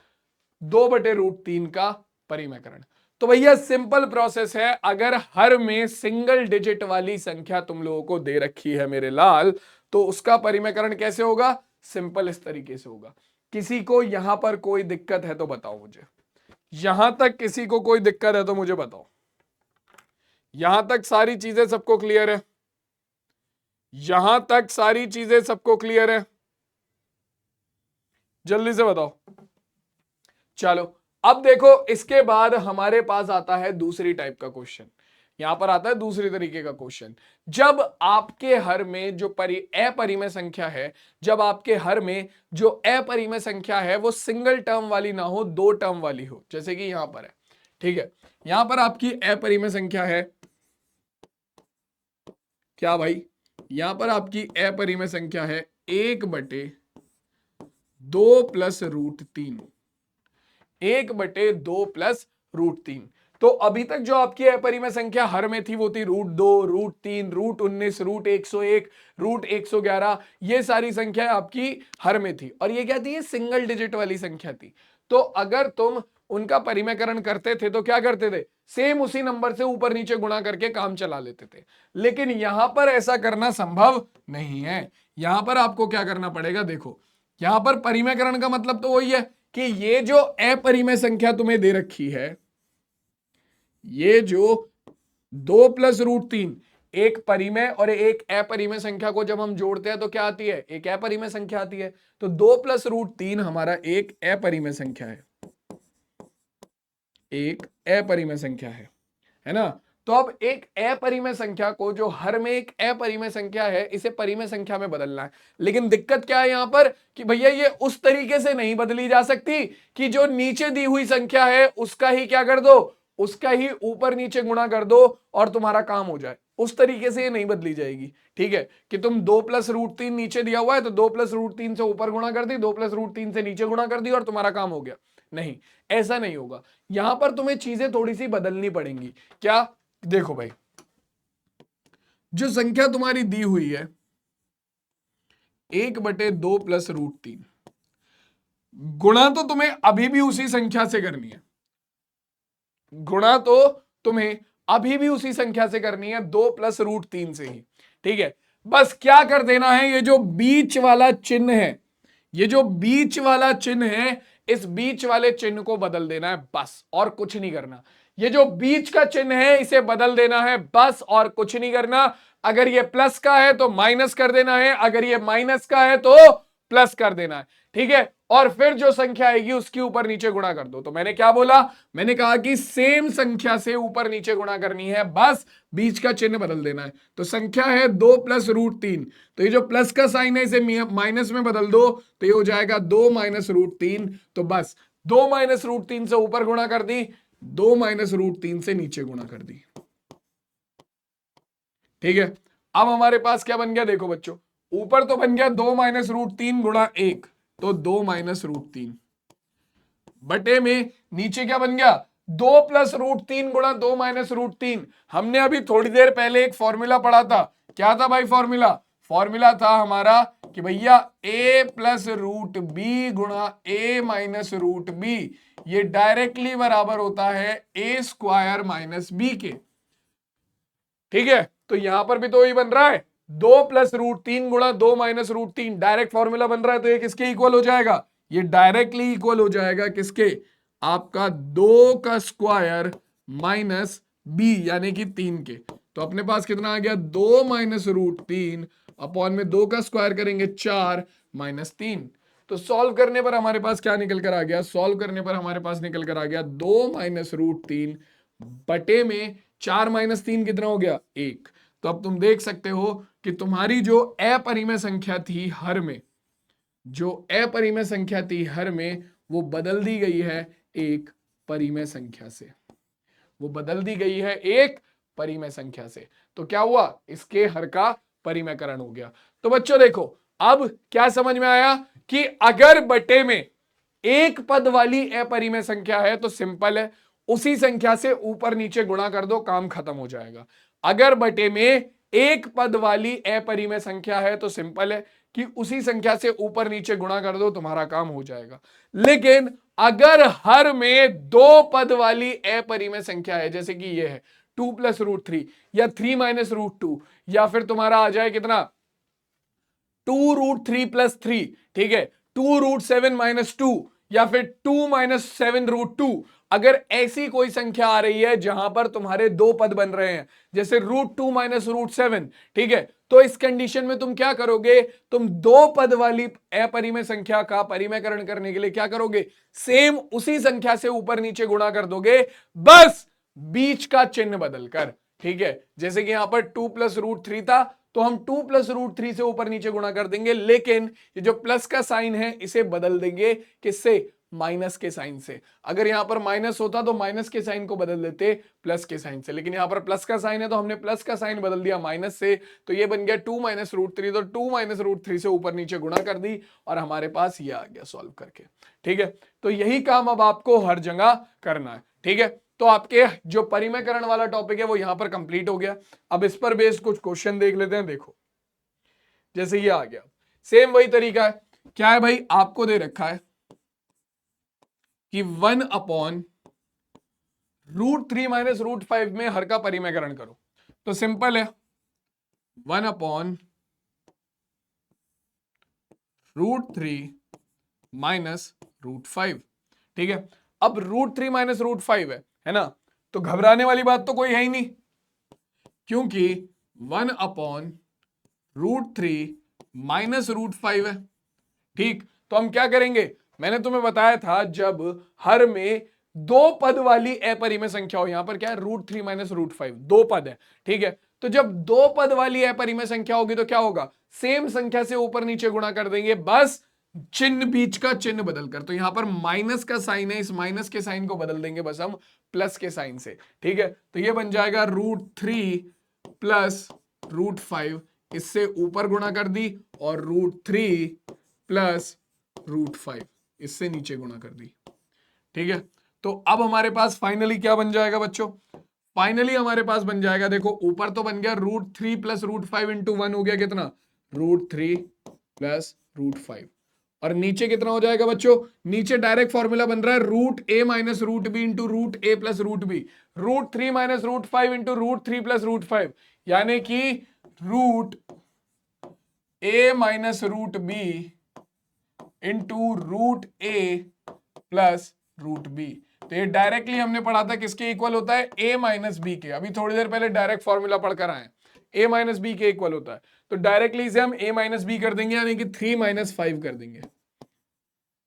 2/√3 का परिमेयकरण। तो भैया सिंपल प्रोसेस है, अगर हर में सिंगल डिजिट वाली संख्या तुम लोगों को दे रखी है मेरे लाल, तो उसका परिमेयकरण कैसे होगा, सिंपल इस तरीके से होगा। किसी को यहां पर कोई दिक्कत है तो बताओ मुझे, यहां तक किसी को कोई दिक्कत है तो मुझे बताओ, यहां तक सारी चीजें सबको क्लियर है, यहां तक सारी चीजें सबको क्लियर है, जल्दी से बताओ। चलो अब देखो, इसके बाद हमारे पास आता है दूसरी टाइप का क्वेश्चन, यहां पर आता है दूसरी तरीके का क्वेश्चन। जब आपके हर में जो अपरिमेय संख्या है, जब आपके हर में जो अपरिमेय संख्या है वो सिंगल टर्म वाली ना हो, दो टर्म वाली हो, जैसे कि यहां पर है, ठीक है। यहां पर आपकी अपरिमेय संख्या है क्या भाई, यहां पर आपकी अपरिमेय संख्या है 1/2 + √3, 1/2 + √3। तो अभी तक जो आपकी अपरिमेय संख्या हर में थी वो थी √2, √3, √19, √101, √111, ये सारी संख्या आपकी हर में थी, और ये क्या थी, ये सिंगल डिजिट वाली संख्या थी। तो अगर तुम उनका परिमेयकरण करते थे तो क्या करते थे, सेम उसी नंबर से ऊपर नीचे गुणा करके काम चला लेते थे। लेकिन यहां पर ऐसा करना संभव नहीं है, यहां पर आपको क्या करना पड़ेगा, देखो यहां पर परिमेयकरण का मतलब तो वही है कि ये जो अपरिमेय संख्या तुम्हें दे रखी है, ये जो 2 + √3, एक परिमेय और एक अपरिमेय संख्या को जब हम जोड़ते हैं तो क्या आती है, एक अपरिमेय संख्या आती है। तो 2 + √3 हमारा एक अपरिमेय संख्या है, एक अपरिमेय संख्या है ना। तो अब एक अपरिमेय संख्या को, जो हर में एक अपरिमेय संख्या है, इसे परिमेय संख्या में बदलना है। लेकिन दिक्कत क्या है यहां पर कि भैया ये उस तरीके से नहीं बदली जा सकती कि जो नीचे दी हुई संख्या है उसका ही क्या कर दो, उसका ही ऊपर नीचे गुणा कर दो और तुम्हारा काम हो जाए। उस तरीके से ये नहीं बदली जाएगी, ठीक है, कि तुम 2 + √3 नीचे दिया हुआ है तो 2 + √3 से ऊपर गुणा कर दी, 2 + √3 से नीचे गुणा कर दी और तुम्हारा काम हो गया। नहीं, ऐसा नहीं होगा, यहां पर तुम्हें चीजें थोड़ी सी बदलनी पड़ेंगी। क्या, देखो भाई, जो संख्या तुम्हारी दी हुई है 1/2 + √3, गुणा तो तुम्हें अभी भी उसी संख्या से करनी है, गुणा तो तुम्हें अभी भी उसी संख्या से करनी है, 2 + √3 से ही, ठीक है। बस क्या कर देना है, ये जो बीच वाला चिन्ह है, ये जो बीच वाला चिन्ह है, इस बीच वाले चिन्ह को बदल देना है बस, और कुछ नहीं करना। ये जो बीच का चिन्ह है इसे बदल देना है बस, और कुछ नहीं करना। अगर ये प्लस का है तो माइनस कर देना है, अगर ये माइनस का है तो प्लस कर देना है, ठीक है। और फिर जो संख्या आएगी उसके ऊपर नीचे गुणा कर दो। तो मैंने क्या बोला, मैंने कहा कि सेम संख्या से ऊपर नीचे गुणा करनी है, बस बीच का चिन्ह बदल देना है। तो संख्या है 2 + √3, तो ये जो प्लस का साइन है इसे माइनस में बदल दो, तो ये हो जाएगा 2 - √3। तो बस 2 - √3 से ऊपर गुणा कर दी, 2 - √3 से नीचे गुणा कर दी, ठीक है। अब हमारे पास क्या बन गया, देखो बच्चों, ऊपर तो बन गया 2 - √3 गुणा 1, तो 2 - √3, बटे में नीचे क्या बन गया, 2 + √3 गुणा 2 - √3। हमने अभी थोड़ी देर पहले एक फॉर्मूला पढ़ा था, क्या था भाई फॉर्मूला, फॉर्मूला था हमारा कि भैया a + √b गुणा a - √b, ये डायरेक्टली बराबर होता है a² - b के, ठीक है। तो यहां पर भी तो वही बन रहा है, 2 + √3 गुणा 2 - √3, डायरेक्ट फॉर्मूला बन रहा है, तो ये किसके इक्वल हो जाएगा, ये डायरेक्टली इक्वल हो जाएगा किसके, आपका 2 का स्क्वायर माइनस b यानी कि 3 के। तो अपने पास कितना आ गया, 2 - √3 अपॉन में 2 का स्क्वायर करेंगे 4 - 3, तो सॉल्व करने पर हमारे पास क्या निकल कर आ गया, सॉल्व करने पर हमारे पास निकल कर आ गया 2 माइनस रूट 3 बटे में 4 माइनस 3 कितना हो गया 1। तो अब तुम देख सकते हो कि तुम्हारी जो अपरिमेय संख्या थी हर में, जो अपरिमेय संख्या थी हर में, वो बदल दी गई है एक परिमेय संख्या से, वो बदल दी गई है एक परिमेय संख्या से। तो क्या हुआ, इसके हर का परिमेयकरण हो गया। तो बच्चों देखो अब क्या समझ में आया कि अगर बटे में एक पद वाली अपरिमेय संख्या है तो सिंपल है, उसी संख्या से ऊपर नीचे गुणा कर दो, काम खत्म हो जाएगा। अगर बटे में एक पद वाली अपरिमेय संख्या है तो सिंपल है कि उसी संख्या से ऊपर नीचे गुणा कर दो, तुम्हारा काम हो जाएगा। लेकिन अगर हर में दो पद वाली अपरिमेय संख्या है, जैसे कि ये है 2 प्लस रूट 3 या 3 माइनस रूट 2, या फिर तुम्हारा आ जाए कितना 2 रूट 3 प्लस 3, ठीक है 2 रूट 7 माइनस 2, या फिर 2 माइनस 7 रूट 2, अगर ऐसी कोई संख्या आ रही है जहां पर तुम्हारे दो पद बन रहे हैं, जैसे रूट 2 माइनस रूट 7, ठीक है, तो इस कंडीशन में तुम क्या करोगे, तुम दो पद वाली अपरिमेय संख्या का परिमेयकरण करने के लिए क्या करोगे, सेम उसी संख्या से ऊपर नीचे गुणा कर दोगे, बस बीच का चिन्ह बदलकर। ठीक है, जैसे कि यहां पर 2 प्लस रूट 3 था, तो हम 2 प्लस रूट 3 से ऊपर नीचे गुणा कर देंगे, लेकिन ये जो प्लस का साइन है इसे बदल देंगे, किससे, माइनस के साइन से। अगर यहां पर माइनस होता तो माइनस के साइन को बदल देते प्लस के साइन से, लेकिन यहां पर प्लस का साइन है तो हमने प्लस का साइन बदल दिया माइनस से, तो ये बन गया 2 माइनस रूट 3, तो 2 माइनस रूट 3 से ऊपर नीचे गुणा कर दी और हमारे पास ये आ गया सॉल्व करके। ठीक है, तो यही काम अब आपको हर जगह करना है। ठीक है, तो आपके जो परिमेयकरण वाला टॉपिक है वो यहां पर कंप्लीट हो गया। अब इस पर बेस्ड कुछ क्वेश्चन देख लेते हैं। देखो जैसे ये आ गया, सेम वही तरीका है। क्या है भाई, आपको दे रखा है कि 1 अपॉन रूट 3 माइनस रूट 5 में हर का परिमेयकरण करो। तो सिंपल है, 1 अपॉन रूट 3 माइनस रूट 5। ठीक है, अब रूट 3 माइनस रूट 5 है ना, तो घबराने वाली बात तो कोई है ही नहीं, क्योंकि 1 अपॉन रूट 3 माइनस रूट 5 है। ठीक, तो हम क्या करेंगे, मैंने तुम्हें बताया था जब हर में दो पद वाली अपरिमेय संख्या हो, यहां पर क्या है रूट 3 माइनस रूट 5 दो पद है। ठीक है, तो जब दो पद वाली अपरिमेय संख्या होगी तो क्या होगा, सेम संख्या से ऊपर नीचे गुणा कर देंगे, बस चिन्ह बीच का चिन्ह बदलकर। तो यहां पर माइनस का साइन है, इस माइनस के साइन को बदल देंगे बस हम प्लस के साइन से। ठीक है, तो ये बन जाएगा रूट 3 प्लस रूट 5, इससे ऊपर गुणा कर दी, और रूट 3 प्लस रूट 5 इससे नीचे गुणा कर दी। ठीक है, तो अब हमारे पास फाइनली क्या बन जाएगा बच्चों, फाइनली हमारे पास बन जाएगा, देखो ऊपर तो बन गया रूट 3 प्लस रूट 5 इंटू 1 हो गया कितना, रूट 3 प्लस रूट 5, और नीचे कितना हो जाएगा बच्चों, नीचे डायरेक्ट फॉर्मूला बन रहा है root A minus root B into root A plus root B, root 3 minus root 5 into root 3 plus root 5, यानी कि root A minus root B into root A plus root B. तो ये डायरेक्टली हमने पढ़ा था किसके इक्वल होता है, ए माइनस बी के। अभी थोड़ी देर पहले डायरेक्ट फॉर्मूला पढ़कर आए, ए माइनस बी के इक्वल होता है, तो डायरेक्टली इसे हम ए माइनस बी कर देंगे, यानी कि 3 माइनस 5 कर देंगे।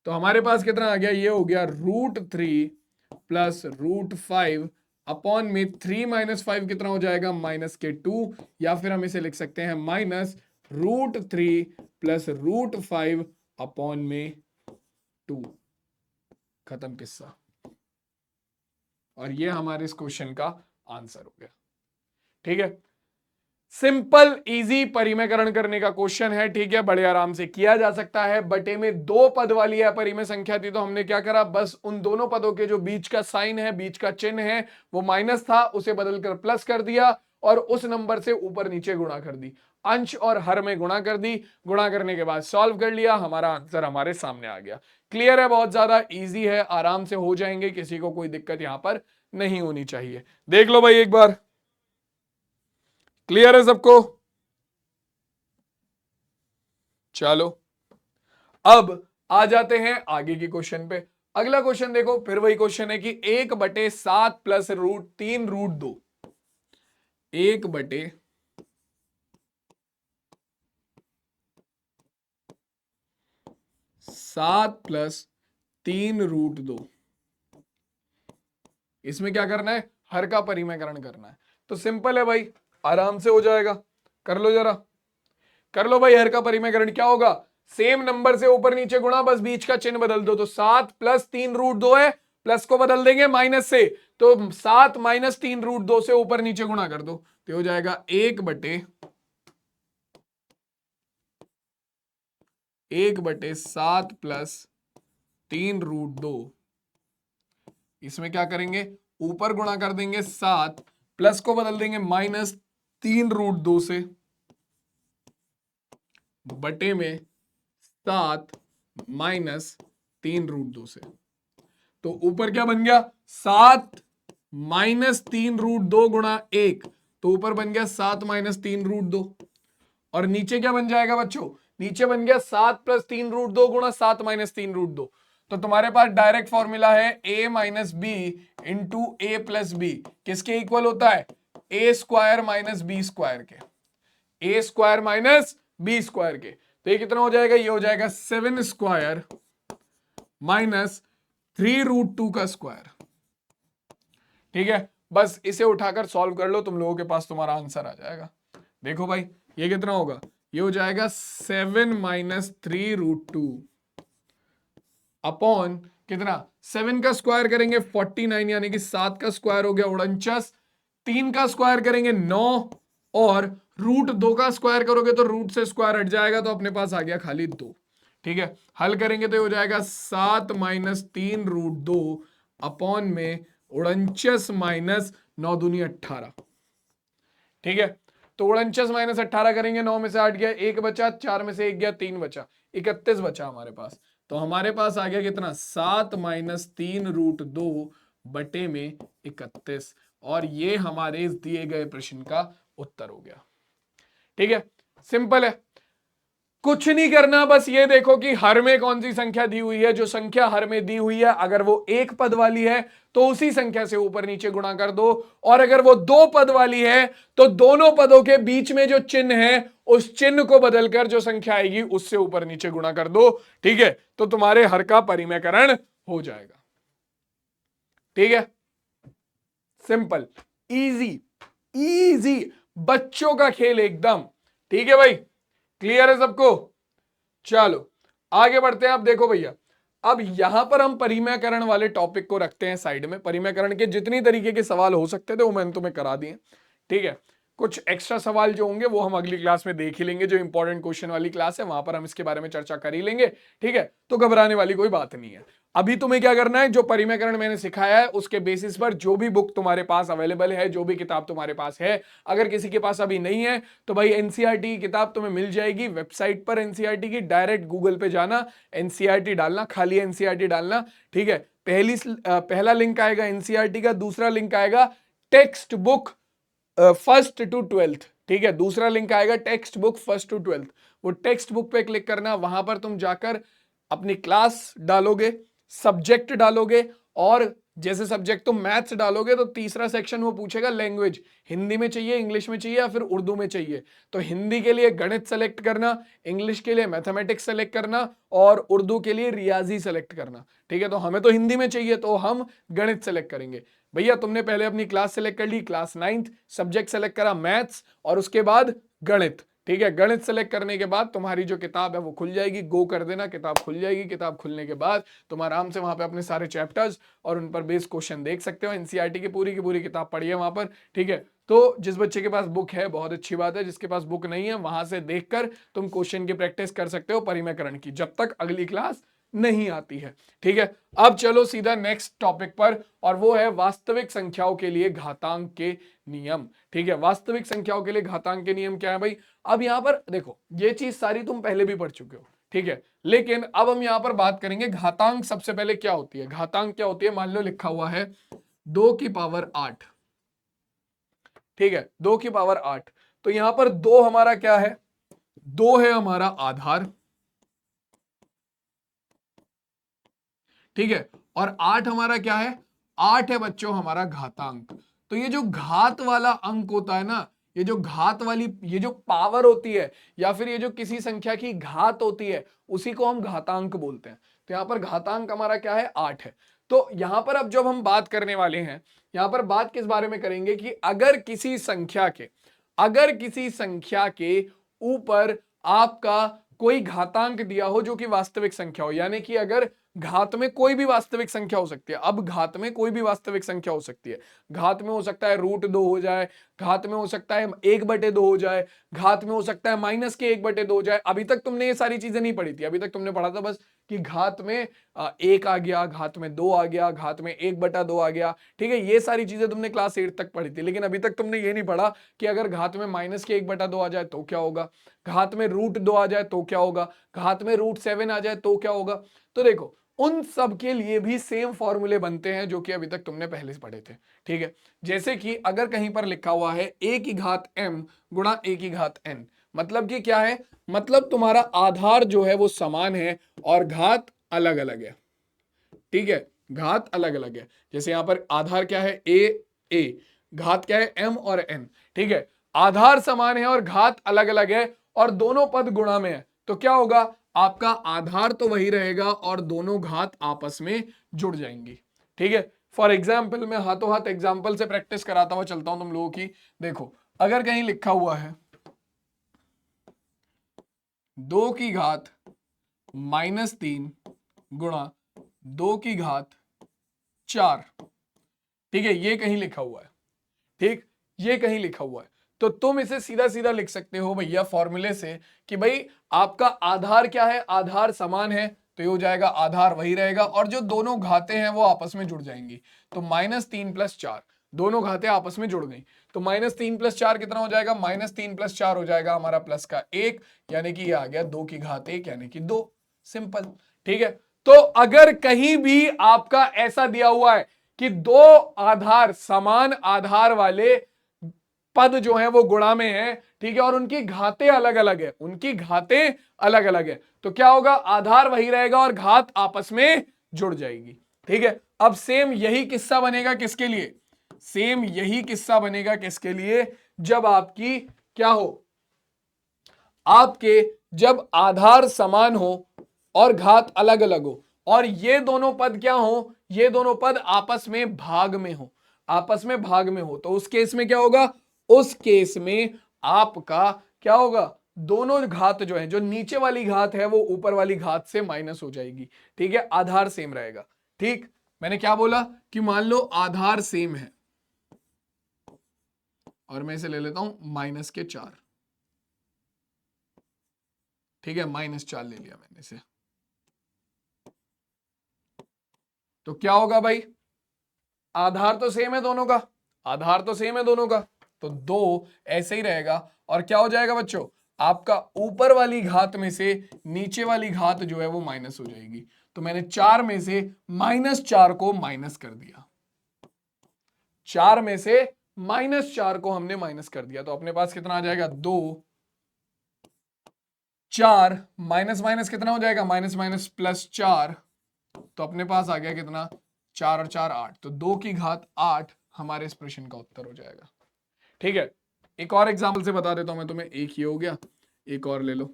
तो हमारे पास कितना आ गया, ये हो गया रूट 3 प्लस रूट 5 अपॉन में 3 माइनस 5 कितना हो जाएगा, माइनस के 2, या फिर हम इसे लिख सकते हैं minus root 3 plus root 5 upon में 2। खत्म किस्सा, और ये हमारे इस क्वेश्चन का आंसर हो गया। ठीक है, सिंपल इजी परिमेयकरण करने का क्वेश्चन है। ठीक है, बड़े आराम से किया जा सकता है। बटे में दो पद वाली अपरिमेय संख्या थी, तो हमने क्या करा, बस उन दोनों पदों के जो बीच का साइन है, बीच का चिन्ह है, वो माइनस था, उसे बदलकर प्लस कर दिया और उस नंबर से ऊपर नीचे गुणा कर दी, अंश और हर में गुणा कर दी, गुणा करने के बाद सॉल्व कर लिया, हमारा आंसर हमारे सामने आ गया। क्लियर है, बहुत ज्यादा इजी है, आराम से हो जाएंगे, किसी को कोई दिक्कत यहां पर नहीं होनी चाहिए। देख लो भाई एक बार, क्लियर है सबको, चलो अब आ जाते हैं आगे की क्वेश्चन पे। अगला क्वेश्चन देखो, फिर वही क्वेश्चन है कि 1/7 प्लस रूट 3 रूट 2, 1/7 7 प्लस 3√2। इसमें क्या करना है, हर का परिमेयकरण करना है। तो सिंपल है भाई, आराम से हो जाएगा, कर लो जरा, कर लो भाई। हर का परिमेयकरण क्या होगा, सेम नंबर से ऊपर नीचे गुणा, बस बीच का चिन्ह बदल दो। तो 7 प्लस 3√2 है, प्लस को बदल देंगे माइनस से, तो 7 माइनस 3√2 से ऊपर नीचे गुणा कर दो, तो हो जाएगा 1/7 प्लस 3√2। इसमें क्या करेंगे, ऊपर गुणा कर देंगे 7, प्लस को बदल देंगे माइनस 3√2 से, बटे में 7 माइनस 3√2 से। तो ऊपर क्या बन गया, 7 माइनस 3√2 गुणा 1, तो ऊपर बन गया 7 माइनस 3√2। और नीचे क्या बन जाएगा बच्चों, नीचे बन गया 7 प्लस 3√2 गुणा 7 माइनस 3√2। तो तुम्हारे पास डायरेक्ट फॉर्मूला है a minus B into A plus B, किसके इक्वल होता है, A square minus B square के, A square minus B square के। तो ये कितना हो जाएगा, ये हो जाएगा 7 स्क्वायर माइनस 3√2 का स्क्वायर। ठीक है, बस इसे उठाकर सॉल्व कर लो, तुम लोगों के पास तुम्हारा आंसर आ जाएगा। देखो भाई ये कितना होगा, ये हो जाएगा 7 माइनस 3√2 अपॉन कितना, 7 का स्क्वायर करेंगे 49, यानी कि 7 का स्क्वायर हो गया 49, 3 का स्क्वायर करेंगे 9, और √2 का स्क्वायर करोगे तो रूट से स्क्वायर हट जाएगा, तो अपने पास आ गया खाली 2। ठीक है, हल करेंगे तो हो जाएगा 7 माइनस 3√2 अपॉन में 49 माइनस 9 दूनी 18। ठीक है, तो 49 माइनस 18 करेंगे, 9 में से 8 गया, 1 बचा, 4 में से 1 गया, 3 बचा, 31 बचा हमारे पास। तो हमारे पास आ गया कितना, 7 माइनस 3√2 बटे में 31, और ये हमारे इस दिए गए प्रश्न का उत्तर हो गया। ठीक है, सिंपल है, कुछ नहीं करना, बस ये देखो कि हर में कौन सी संख्या दी हुई है। जो संख्या हर में दी हुई है अगर वो एक पद वाली है तो उसी संख्या से ऊपर नीचे गुणा कर दो, और अगर वो दो पद वाली है तो दोनों पदों के बीच में जो चिन्ह है उस चिन्ह को बदलकर जो संख्या आएगी उससे ऊपर नीचे गुणा कर दो। ठीक है, तो तुम्हारे हर का परिमेयकरण हो जाएगा। ठीक है, सिंपल, इजी, इजी, बच्चों का खेल एकदम। ठीक है भाई, क्लियर है सबको, चलो आगे बढ़ते हैं। अब देखो भैया, अब यहां पर हम परिमेयकरण वाले टॉपिक को रखते हैं साइड में। परिमेयकरण के जितनी तरीके के सवाल हो सकते थे वो मैंने तुम्हें करा दिए। ठीक है, कुछ एक्स्ट्रा सवाल जो होंगे वो हम अगली क्लास में देख ही लेंगे, जो इंपॉर्टेंट क्वेश्चन वाली क्लास है वहां पर हम इसके बारे में चर्चा कर ही लेंगे। ठीक है, तो घबराने वाली कोई बात नहीं है। अभी तुम्हें क्या करना है, जो परिमेयकरण मैंने सिखाया है उसके बेसिस पर जो भी बुक तुम्हारे पास अवेलेबल है, जो भी किताब तुम्हारे पास है, अगर किसी के पास अभी नहीं है तो भाई एनसीईआरटी की किताब तुम्हें मिल जाएगी वेबसाइट पर एनसीईआरटी की। डायरेक्ट गूगल पे जाना, एनसीईआरटी डालना, खाली एनसीईआरटी डालना। ठीक है, पहला लिंक आएगा एनसीईआरटी का, दूसरा लिंक आएगा textbook first to twelfth. ठीक है, दूसरा लिंक आएगा textbook first to twelfth. वो टेक्स्ट बुक पे क्लिक करना, वहां पर तुम जाकर अपनी क्लास डालोगे, सब्जेक्ट डालोगे, और जैसे सब्जेक्ट तुम मैथ्स डालोगे तो तीसरा सेक्शन वो पूछेगा लैंग्वेज, हिंदी में चाहिए, इंग्लिश में चाहिए या फिर उर्दू में चाहिए। तो हिंदी के लिए गणित सेलेक्ट करना, इंग्लिश के लिए मैथमेटिक्स सेलेक्ट करना, और उर्दू के लिए रियाजी सेलेक्ट करना। ठीक है, तो हमें तो हिंदी में चाहिए तो हम गणित सेलेक्ट करेंगे। भैया तुमने पहले अपनी क्लास सेलेक्ट कर ली, क्लास 9th, सब्जेक्ट सेलेक्ट करा मैथ्स, और उसके बाद गणित। ठीक है, गणित सेलेक्ट करने के बाद तुम्हारी जो किताब है वो खुल जाएगी, गो कर देना, किताब खुल जाएगी। किताब खुलने के बाद तुम आराम से वहां पे अपने सारे चैप्टर्स और उन पर बेस्ड क्वेश्चन देख सकते हो। एनसीईआरटी की पूरी किताब पढ़ी है वहां पर। ठीक है, तो जिस बच्चे के पास बुक है बहुत अच्छी बात है, जिसके पास बुक नहीं है वहां से देखकर तुम क्वेश्चन की प्रैक्टिस कर सकते हो परिमेयकरण की, जब तक अगली क्लास नहीं आती है। ठीक है, अब चलो सीधा नेक्स्ट टॉपिक पर, और वो है वास्तविक संख्याओं के लिए घातांक के नियम। ठीक है, वास्तविक संख्याओं के लिए घातांक के नियम क्या है भाई। अब यहां पर देखो, ये चीज सारी तुम पहले भी पढ़ चुके हो। ठीक है, लेकिन अब हम यहां पर बात करेंगे घातांक सबसे पहले क्या होती है। घातांक क्या होती है, मान लो लिखा हुआ है 2 की पावर 8। ठीक है, 2 की पावर 8, तो यहां पर 2 हमारा क्या है, 2 है हमारा आधार। ठीक है, और 8 हमारा क्या है, 8 है बच्चों हमारा घातांक। तो ये जो घात वाला अंक होता है ना, ये जो घात वाली, ये जो पावर होती है या फिर ये जो किसी संख्या की घात होती है उसी को हम घातांक बोलते हैं। तो यहां पर घातांक हमारा क्या है, 8 है। तो यहां पर अब जब हम बात करने वाले हैं, यहां पर बात किस बारे में करेंगे कि अगर किसी संख्या के ऊपर आपका कोई घातांक दिया हो जो कि वास्तविक संख्या हो, यानी कि अगर घात में कोई भी वास्तविक संख्या हो सकती है। अब घात में कोई भी वास्तविक संख्या हो सकती है। घात में हो सकता है √2 हो जाए, घात में हो सकता है 1/2 हो जाए, घात में हो सकता है -1/2 हो जाए। अभी तक तुमने ये सारी चीजें नहीं पढ़ी थी, अभी तक तुमने पढ़ा था बस कि घात में 1 आ गया, घात में 2 आ गया, घात में 1/2 आ गया। ठीक है, ये सारी चीजें तुमने क्लास 8 तक पढ़ी थी, लेकिन अभी तक तुमने ये नहीं पढ़ा कि अगर घात में -1/2 आ जाए तो क्या होगा, घात में √2 आ जाए तो क्या होगा, घात में √7 आ जाए तो क्या होगा। तो देखो, उन सब के लिए भी सेम फॉर्मूले बनते हैं जो कि अभी तक तुमने पहले से पढ़े थे। ठीक है, जैसे कि अगर कहीं पर लिखा हुआ है a⁻m गुणा a⁻n, मतलब कि क्या है, मतलब तुम्हारा आधार जो है वो समान है और घात अलग अलग है। ठीक है, घात अलग अलग है। जैसे यहां पर आधार क्या है, a, घात क्या है, m और n। ठीक है, आधार समान है और घात अलग अलग है और दोनों पद गुणा में है, तो क्या होगा, आपका आधार तो वही रहेगा और दोनों घात आपस में जुड़ जाएंगी। ठीक है, फॉर एग्जाम्पल मैं हाथों हाथ एग्जाम्पल से प्रैक्टिस कराता हुआ चलता हूं तुम लोगों की। देखो, अगर कहीं लिखा हुआ है 2 की घात -3 गुणा 2 की घात 4, ठीक है, ये कहीं लिखा हुआ है। ठीक, ये कहीं लिखा हुआ है, तो तुम इसे सीधा सीधा लिख सकते हो भैया फॉर्मूले से कि भाई आपका आधार क्या है, आधार समान है, तो ये हो जाएगा आधार वही रहेगा और जो दोनों घातें हैं वो आपस में जुड़ जाएंगी। तो -3 + 4, दोनों घातें आपस में जुड़ गई, तो -3 + 4 कितना हो जाएगा, -3 + 4 हो जाएगा हमारा प्लस का 1, यानी कि ये आ गया 2 की घात 1 यानी कि 2। सिंपल। ठीक है, तो अगर कहीं भी आपका ऐसा दिया हुआ है कि दो आधार, समान आधार वाले पद जो है वो गुणा में है, ठीक है, और उनकी घातें अलग अलग है, उनकी घातें अलग अलग है, तो क्या होगा, आधार वही रहेगा और घात आपस में जुड़ जाएगी। ठीक है, अब सेम यही किस्सा बनेगा किसके लिए, सेम यही किस्सा बनेगा किसके लिए, जब आपकी क्या हो, आपके जब आधार समान हो और घात अलग अलग हो और ये दोनों पद क्या हो, ये दोनों पद आपस में भाग में हो, आपस में भाग में हो, तो उस केस में क्या होगा, उस केस में आपका क्या होगा, दोनों घात जो है, जो नीचे वाली घात है वो ऊपर वाली घात से माइनस हो जाएगी। ठीक है, आधार सेम रहेगा। ठीक, मैंने क्या बोला कि मान लो आधार सेम है और मैं इसे ले लेता हूं -4। ठीक है, -4 ले लिया मैंने इसे, तो क्या होगा भाई, आधार तो सेम है दोनों का, आधार तो सेम है दोनों का, तो 2 ऐसे ही रहेगा और क्या हो जाएगा बच्चों, आपका ऊपर वाली घात में से नीचे वाली घात जो है वो माइनस हो जाएगी। तो मैंने 4 में से -4 को माइनस कर दिया, 4 में से -4 को हमने माइनस कर दिया, तो अपने पास कितना आ जाएगा, 2 4 माइनस माइनस कितना हो जाएगा, माइनस माइनस +4, तो अपने पास आ गया कितना, 4 और 4 8, तो 2 की घात 8 हमारे इस प्रश्न का उत्तर हो जाएगा। ठीक है, एक और एग्जांपल से बता देता हूं मैं तुम्हें, एक ही हो गया, एक और ले लो।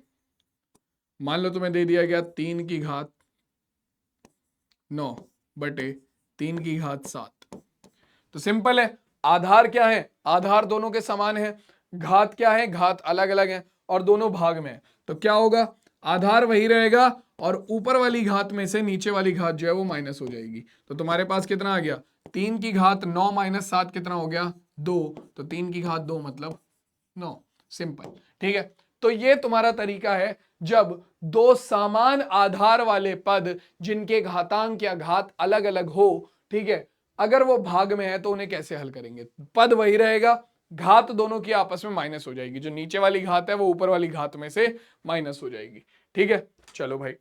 मान लो तुम्हें दे दिया गया 3 की घात 9 बटे 3 की घात 7, तो सिंपल है, आधार क्या है, आधार दोनों के समान है, घात क्या है, घात अलग अलग है और दोनों भाग में है, तो क्या होगा, आधार वही रहेगा और ऊपर वाली घात में से नीचे वाली घात जो है वो माइनस हो जाएगी। तो तुम्हारे पास कितना आ गया, 3 की घात 9 - 7 कितना हो गया, 2, तो 3 की घात 2 मतलब 9। सिंपल। ठीक है, तो ये तुम्हारा तरीका है जब दो समान आधार वाले पद जिनके घातांक या घात अलग अलग हो, ठीक है, अगर वो भाग में है तो उन्हें कैसे हल करेंगे, पद वही रहेगा, घात दोनों की आपस में माइनस हो जाएगी, जो नीचे वाली घात है वो ऊपर वाली घात में से माइनस हो जाएगी। ठीक है, चलो भाई,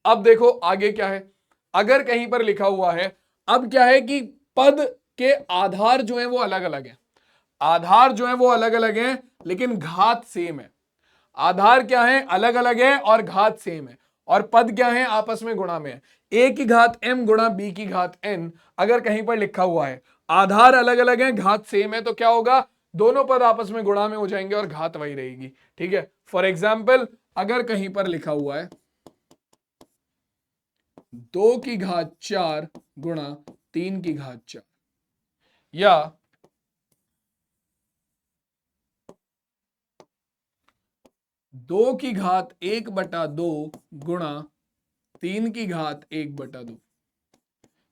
अब देखो आगे क्या है, अगर कहीं पर लिखा हुआ है, अब क्या है कि पद के आधार जो है वो अलग अलग है, आधार जो है वो अलग अलग है लेकिन घात सेम है, आधार क्या है, अलग अलग है और घात सेम है, और पद क्या है, आपस में गुणा में है। a की घात m गुणा b की घात n अगर कहीं पर लिखा हुआ है, आधार अलग अलग है, घात सेम है, तो क्या होगा, दोनों पद आपस में गुणा में हो जाएंगे और घात वही रहेगी। ठीक है, फॉर एग्जाम्पल अगर कहीं पर लिखा हुआ है 2 की घात 4 गुणा 3 की घात 4, या 2 की घात 1/2 गुणा 3 की घात 1/2,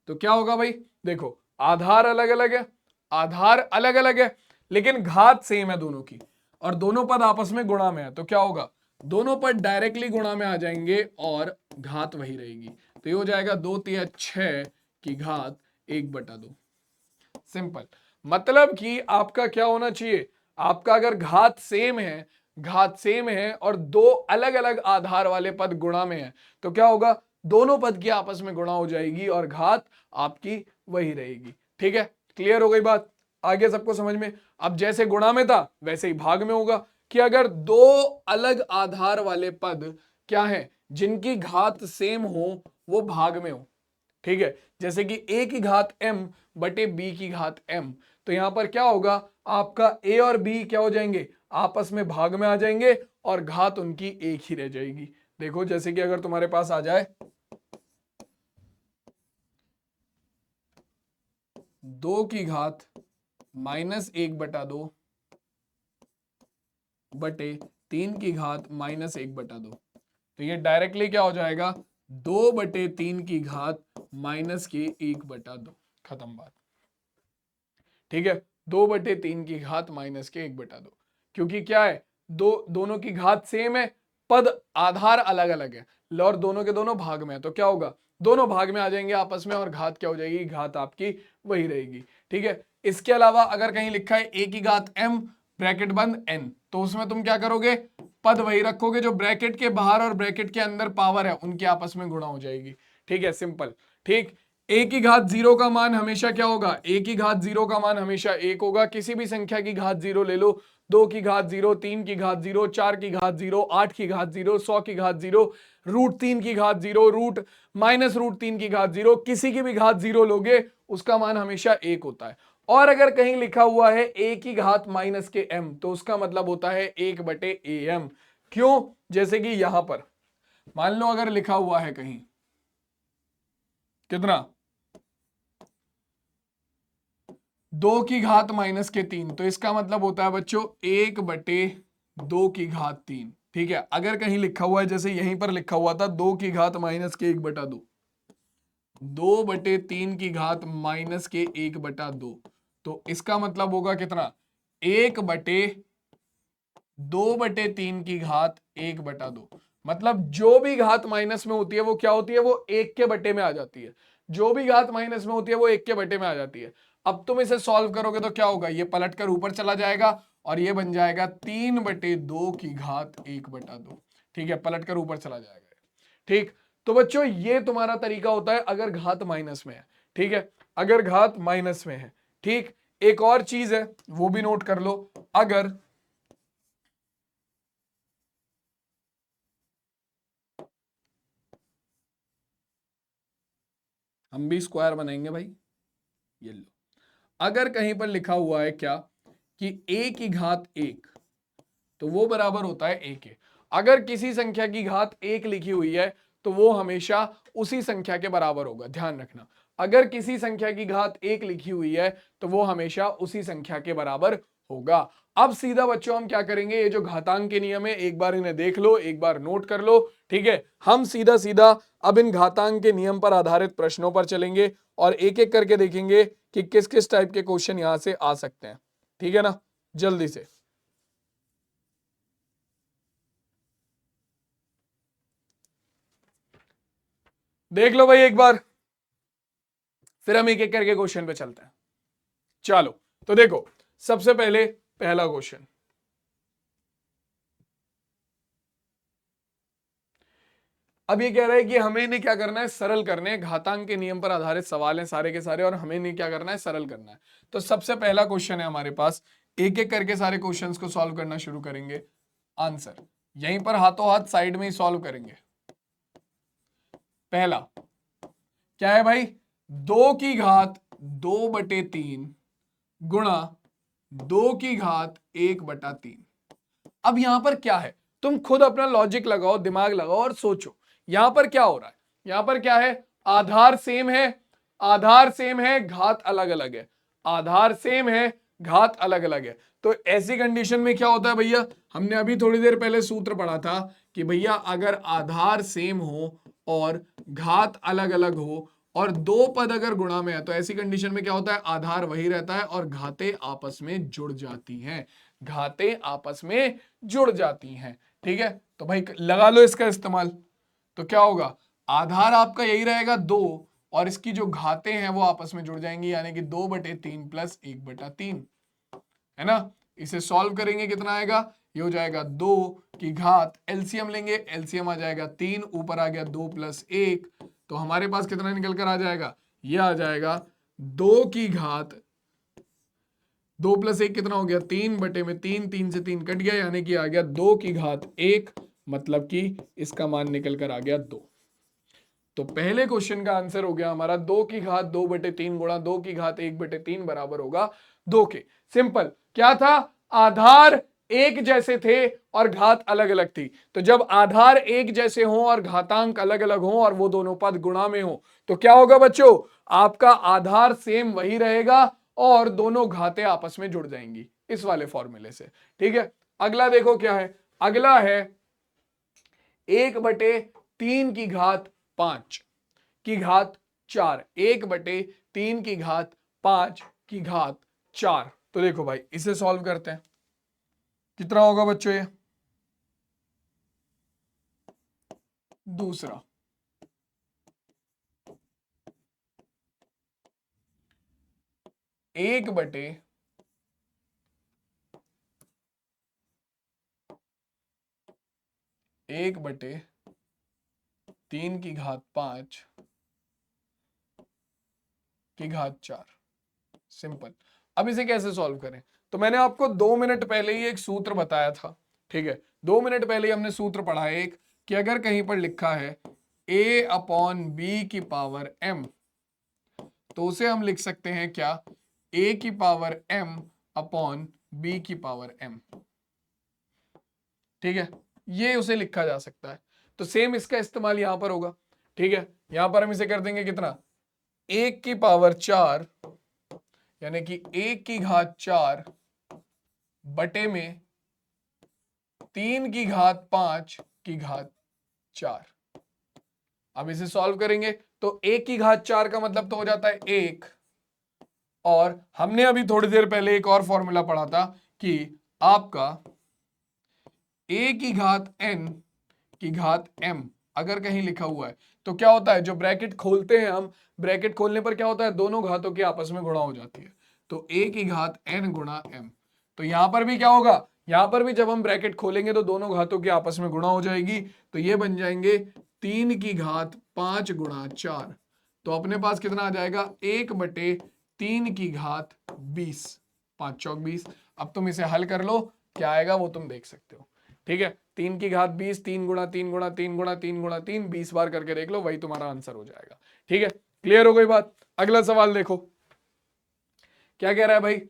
तो क्या होगा भाई? देखो आधार अलग अलग है, आधार अलग अलग है, लेकिन घात सेम है दोनों की, और दोनों पद आपस में गुणा में है, तो क्या होगा? दोनों पद डायरेक्टली गुणा में आ जाएंगे और घात वही रहेगी। तो ये हो जाएगा 2 × 6 की घात 1/2। सिंपल। मतलब कि आपका क्या होना चाहिए? आपका अगर घात सेम है, घात सेम है और दो अलग अलग आधार वाले पद गुणा में है, तो क्या होगा? दोनों पद की आपस में गुणा हो जाएगी और घात आपकी वही रहेगी। ठीक है, क्लियर हो गई बात? आगे सबको समझ में? अब जैसे गुणा में था वैसे ही भाग में होगा, कि अगर दो अलग आधार वाले पद क्या है जिनकी घात सेम हो वो भाग में हो। ठीक है, जैसे कि a की घात m बटे b की घात m, तो यहां पर क्या होगा? आपका a और b क्या हो जाएंगे? आपस में भाग में आ जाएंगे और घात उनकी एक ही रह जाएगी। देखो जैसे कि अगर तुम्हारे पास आ जाए 2 की घात -1/2 बटे 3 की घात -1/2, तो ये डायरेक्टली क्या हो जाएगा? 2/3 की घात -1/2। खत्म बात। ठीक है, 2/3 की घात -1/2, क्योंकि क्या है? दोनों की घात सेम है, पद आधार अलग अलग है और दोनों के दोनों भाग में है, तो क्या होगा? दोनों भाग में आ जाएंगे आपस में और घात क्या हो जाएगी? घात आपकी वही रहेगी। ठीक है, इसके अलावा अगर कहीं लिखा है a की घात m ब्रैकेट बंद n, तो उसमें तुम क्या करोगे? पद वही रखोगे, जो ब्रैकेट के बाहर और ब्रैकेट के अंदर पावर है उनके आपस में गुणा हो जाएगी। ठीक है, सिंपल। ठीक, a की घात 0 का मान हमेशा क्या होगा? a की घात 0 का मान हमेशा 1 होगा। किसी भी संख्या की घात 0 ले लो, 2 की घात 0, 3 की घात 0, 4 की घात 0, 8 की घात 0, 100 की घात 0, √3 की घात 0, -√3 की घात 0, किसी की भी घात 0 लोगे उसका मान हमेशा 1 होता है। और अगर कहीं लिखा हुआ है a की घात -m, तो उसका मतलब होता है 1/am। क्यों? जैसे कि यहां पर मान लो अगर लिखा हुआ है कहीं कितना? 2 की घात -3, तो इसका मतलब होता है बच्चों 1/2 की घात 3। ठीक है, अगर कहीं लिखा हुआ है जैसे यहीं पर लिखा हुआ था 2 की घात -1/2, 2/3 की घात -1/2, तो इसका मतलब होगा कितना? 2/3 की घात 1/2। मतलब जो भी घात माइनस में होती है वो क्या होती है? वो 1 के बटे में आ जाती है। जो भी घात माइनस में होती है वो 1 के बटे में आ जाती है। अब तुम इसे सॉल्व करोगे तो क्या होगा? ये पलट कर ऊपर चला जाएगा और ये बन जाएगा 3/2 की घात 1/2। ठीक है, पलट कर ऊपर चला जाएगा। ठीक, तो बच्चों ये तुम्हारा तरीका होता है अगर घात माइनस में है। ठीक है, अगर घात माइनस में है। ठीक, एक और चीज है वो भी नोट कर लो। अगर हम भी स्क्वायर बनाएंगे भाई, ये लो। अगर कहीं पर लिखा हुआ है क्या कि a की घात 1, तो वो बराबर होता है a के। अगर किसी संख्या की घात 1 लिखी हुई है तो वो हमेशा उसी संख्या के बराबर होगा, ध्यान रखना। अगर किसी संख्या की घात 1 लिखी हुई है तो वो हमेशा उसी संख्या के बराबर होगा। अब सीधा बच्चों हम क्या करेंगे? ये जो घातांक के नियम है एक बार इन्हें देख लो, एक बार नोट कर लो। ठीक है, हम सीधा सीधा अब इन घातांक के नियम पर आधारित प्रश्नों पर चलेंगे और एक एक करके देखेंगे कि किस किस टाइप के क्वेश्चन यहां से आ सकते हैं। ठीक है ना, जल्दी से देख लो भाई एक बार, फिर हम एक एक करके क्वेश्चन पे चलते हैं। चलो, तो देखो सबसे पहले पहला क्वेश्चन। अब ये कह रहा है कि हमें इन्हें क्या करना है? सरल करने हैं। घातांक के नियम पर आधारित सवाल हैं सारे के सारे और हमें इन्हें क्या करना है? सरल करना है। तो सबसे पहला क्वेश्चन है हमारे पास, एक एक करके सारे क्वेश्चंस को सॉल्व करना शुरू करेंगे। आंसर यहीं पर हाथों हाथ साइड में ही सॉल्व करेंगे। पहला क्या है भाई? 2 की घात 2/3 गुणा 2 की घात 1/3। अब यहां पर क्या है, तुम खुद अपना लॉजिक लगाओ, दिमाग लगाओ और सोचो यहां पर क्या हो रहा है। यहां पर क्या है, आधार सेम है, आधार सेम है, घात अलग अलग है, आधार सेम है, घात अलग अलग है। तो ऐसी कंडीशन में क्या होता है भैया, हमने अभी थोड़ी देर पहले सूत्र पढ़ा था कि भैया अगर आधार सेम हो और घात अलग अलग हो और दो पद अगर गुणा में है तो ऐसी कंडीशन में क्या होता है, आधार वही रहता है और घातें आपस में जुड़ जाती हैं, घातें आपस में जुड़ जाती हैं। ठीक है, तो भाई लगा लो इसका इस्तेमाल। तो क्या होगा, आधार आपका यही रहेगा 2 और इसकी जो घातें हैं वो आपस में जुड़ जाएंगी, यानी कि 2/3 प्लस 1/3, है ना। इसे सॉल्व करेंगे कितना आएगा, ये हो जाएगा 2 की घात, एलसीएम लेंगे, एलसीएम आ जाएगा 3, ऊपर आ गया 2 + 1, तो हमारे पास कितना निकल कर आ जाएगा, ये आ जाएगा 2 की घात 2 + 1 कितना हो गया, 3/3, 3 से 3 कट गया, यानी कि आ गया 2 की घात 1, मतलब कि इसका मान निकल कर आ गया 2। तो पहले क्वेश्चन का आंसर हो गया हमारा 2 की घात 2/3 गुणा 2 की घात 1/3 बराबर होगा 2 के। सिंपल, क्या था, आधार एक जैसे थे और घात अलग अलग थी। तो जब आधार एक जैसे हो और घातांक अलग अलग हो और वो दोनों पद गुणा में हो तो क्या होगा बच्चों, आपका आधार सेम वही रहेगा और दोनों घातें आपस में जुड़ जाएंगी, इस वाले फॉर्मूले से। ठीक है, अगला देखो क्या है, अगला है 1/3 की घात 5 की घात 4, 1/3 की घात 5 की घात 4। तो देखो भाई इसे सॉल्व करते हैं, कितना होगा बच्चों ये, दूसरा 1/3 की घात 5 की घात 4। सिंपल, अब इसे कैसे सॉल्व करें, तो मैंने आपको 2 मिनट पहले ही एक सूत्र बताया था। ठीक है, 2 मिनट पहले ही हमने सूत्र पढ़ा है एक, कि अगर कहीं पर लिखा है a/b की पावर m, तो उसे हम लिख सकते हैं क्या, a की पावर m अपॉन b की पावर m। ठीक है, ये उसे लिखा जा सकता है, तो सेम इसका इस्तेमाल यहां पर होगा। ठीक है, यहां पर हम इसे कर देंगे कितना, 1 की पावर 4 यानी कि 1 की घात 4 बटे में 3 की घात 5 की घात 4। अब इसे सॉल्व करेंगे तो 1 की घात 4 का मतलब तो हो जाता है 1, और हमने अभी थोड़ी देर पहले एक और फॉर्मूला पढ़ा था कि आपका a की घात n की घात m अगर कहीं लिखा हुआ है तो क्या होता है, जो ब्रैकेट खोलते हैं हम, ब्रैकेट खोलने पर क्या होता है, दोनों घातों की आपस में गुणा हो जाती है, तो a की घात n गुणा m। तो यहां पर भी क्या होगा, यहां पर भी जब हम ब्रैकेट खोलेंगे तो दोनों घातों की आपस में गुणा हो जाएगी, तो ये बन जाएंगे 3 की घात 5 गुणा 4। तो अपने पास कितना आ जाएगा, 1/3 की घात 20, 5 चौक 20। अब तुम इसे हल कर लो, क्या आएगा वो तुम देख सकते हो। ठीक है, 3 की घात 20, 3 गुणा 3 गुणा 3 गुणा 3 गुणा 3, 20 बार करके देख लो, वही तुम्हारा आंसर हो जाएगा। ठीक है, क्लियर हो गई बात। अगला सवाल देखो क्या कह रहा है भाई,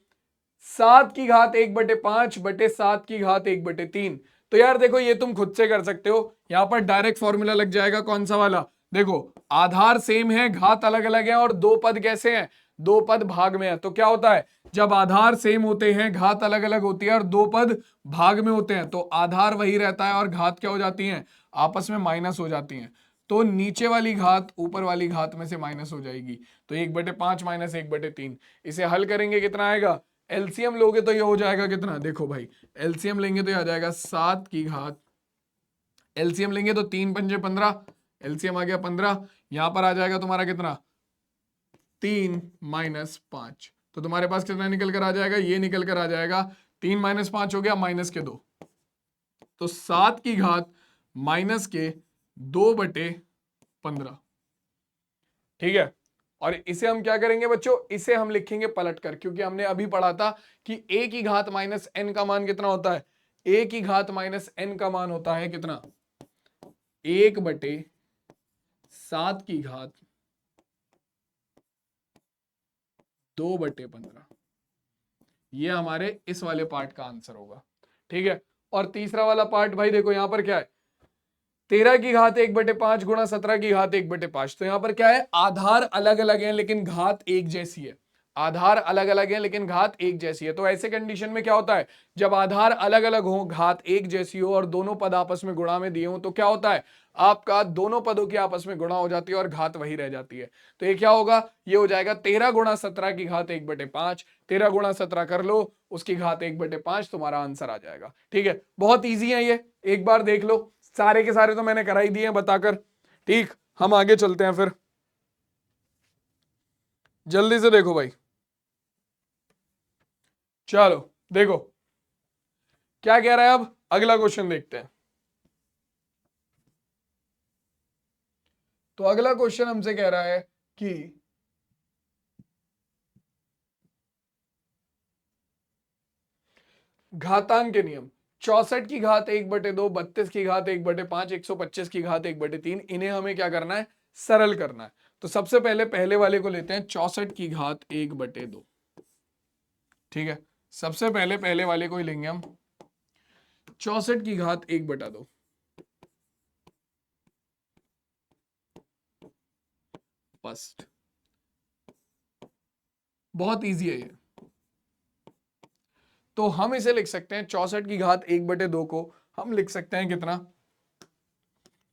7 की घात 1/5 बटे 7 की घात 1/3। तो यार देखो ये तुम खुद से कर सकते हो, यहां पर डायरेक्ट फॉर्मूला लग जाएगा, कौन सा वाला, देखो आधार सेम है, घात अलग अलग है और दो पद कैसे हैं, दो पद भाग में है। तो क्या होता है, जब आधार सेम होते हैं, घात अलग अलग होती है और दो पद भाग में होते हैं, तो आधार वही रहता है और घात क्या हो जाती हैं, आपस में माइनस हो जाती हैं। तो नीचे वाली घात ऊपर वाली घात में से माइनस हो जाएगी, तो 1/5 माइनस 1/3। इसे हल करेंगे कितना आएगा, एलसीएम लोगे तो ये हो जाएगा कितना, देखो भाई एलसीएम लेंगे तो ये आ जाएगा 7 की घात, एलसीएम लेंगे तो 3 पंजे 15, एलसीएम आ गया 15, यहां पर आ जाएगा तुम्हारा कितना, 3 माइनस 5। तो तुम्हारे पास कितना निकल कर आ जाएगा, ये निकल कर आ जाएगा 3 माइनस 5 हो गया माइनस के 2, तो 7 की घात माइनस के 2/15। ठीक है, और इसे हम क्या करेंगे बच्चों, इसे हम लिखेंगे पलट कर, क्योंकि हमने अभी पढ़ा था कि a की घात माइनस n का मान कितना होता है, a की घात माइनस n का मान होता है कितना, 1/7 की घात 2/15। ये हमारे इस वाले पार्ट का आंसर होगा, ठीक है। और तीसरा वाला पार्ट भाई देखो यहां पर क्या है, 13 की घात 1/5 गुणा 17 की घात 1/5। तो यहां पर क्या है, आधार अलग अलग है लेकिन घात एक जैसी है। आधार अलग अलग है लेकिन घात एक जैसी है। तो ऐसे कंडीशन में क्या होता है, जब आधार अलग अलग हो, घात एक जैसी हो और दोनों पद आपस में गुणा में दिए हो, तो क्या होता है, आपका दोनों पदों की आपस में गुणा हो जाती है और घात वही रह जाती है। तो ये क्या होगा, ये हो जाएगा 13 गुणा 17 की घात 1/5। 13 गुणा 17 कर लो, उसकी घात 1/5, तुम्हारा आंसर आ जाएगा, ठीक है। बहुत ईजी है ये, एक बार देख लो। सारे के सारे तो मैंने करा ही दिए हैं बताकर, ठीक। हम आगे चलते हैं फिर, जल्दी से देखो भाई। चलो देखो क्या कह रहा है, अब अगला क्वेश्चन देखते हैं। तो अगला क्वेश्चन हमसे कह रहा है कि घातांक के नियम, 64 की घात 1/2, 32 की घात 1/5, 125 की घात 1/3, इन्हें हमें क्या करना है, सरल करना है। तो सबसे पहले पहले वाले को लेते हैं, 64 की घात 1/2, ठीक है। सबसे पहले पहले वाले को ही लेंगे हम, 64 की घात 1/2। फर्स्ट, बहुत इजी है ये। तो हम इसे लिख सकते हैं, 64 की घात 1/2 को हम लिख सकते हैं कितना,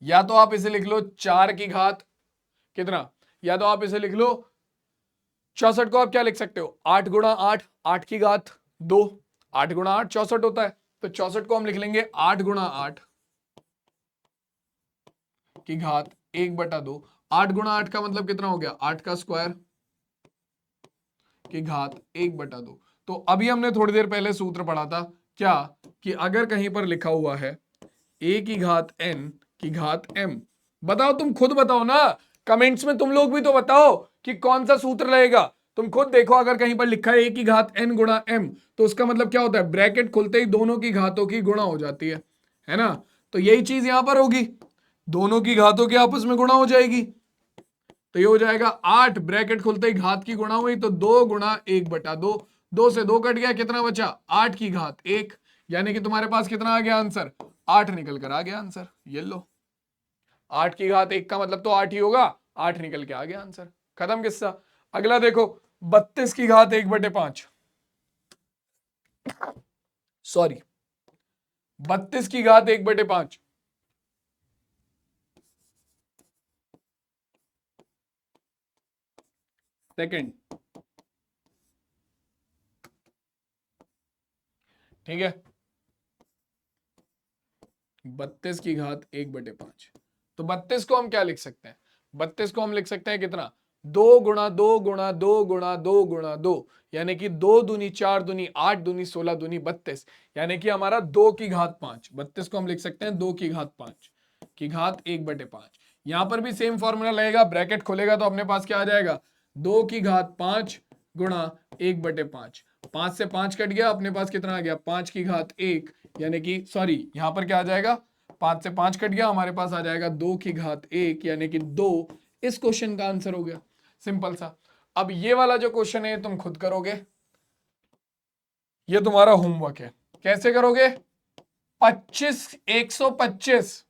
या तो आप इसे लिख लो 4 की घात कितना, या तो आप इसे लिख लो 64 को आप क्या लिख सकते हो, 8 गुणा 8, 8 की घात 2, 8 गुणा 8 64 होता है। तो 64 को हम लिख लेंगे 8 गुणा 8 की घात 1/2। 8 गुणा 8 का मतलब कितना हो गया, 8 का स्क्वायर की घात 1/2। तो अभी हमने थोड़ी देर पहले सूत्र पढ़ा था क्या, कि अगर कहीं पर लिखा हुआ है a की घात n की घात m, बताओ, तुम खुद बताओ ना, कमेंट्स में तुम लोग भी तो बताओ कि कौन सा सूत्र रहेगा। तुम खुद देखो, अगर कहीं पर लिखा है a की घात n गुणा m, तो उसका मतलब क्या होता है, ब्रैकेट खुलते ही दोनों की घातों की गुणा हो जाती है ना। तो यही चीज यहां पर होगी, दोनों की घातों के आपस में गुणा हो जाएगी। तो ये हो जाएगा 8, ब्रैकेट खुलते ही घात की गुणा हुई, तो 2 गुणा 1/2, 2 से 2 कट गया, कितना बचा, 8 की घात 1, यानी कि तुम्हारे पास कितना आ गया आंसर, 8 निकल कर आ गया आंसर। ये लो, 8 की घात 1 का मतलब तो 8 ही होगा, 8 निकल के आ गया आंसर, खत्म किस्सा। अगला देखो, 32 की घात 1/5, सॉरी 32 की घात 1/5, सेकेंड, ठीक है। 32 की घात 1/5, तो 32 को हम क्या लिख सकते हैं, 32 को हम लिख सकते हैं कितना, 2 गुणा 2 गुणा 2 गुणा 2 गुणा 2, यानी कि 2 दूनी 4 दूनी 8 दूनी 16 दूनी 32, यानी कि हमारा 2 की घात 5। 32 को हम लिख सकते हैं 2 की घात 5 यहां पर भी सेम फॉर्मूला लगेगा, ब्रैकेट खोलेगा तो अपने पास क्या आ जाएगा, 2 की घात 5 गुणा 1/5, 5 से 5 कट गया, अपने पास कितना आ गया, 5 की घात 1, यानी कि सॉरी यहां पर क्या आ जाएगा, 5 से 5 कट गया, हमारे पास आ जाएगा 2 की घात 1, यानी कि 2। इस क्वेश्चन का आंसर हो गया, सिंपल सा। अब ये वाला जो क्वेश्चन है तुम खुद करोगे, ये तुम्हारा होमवर्क है। कैसे करोगे, 25 125,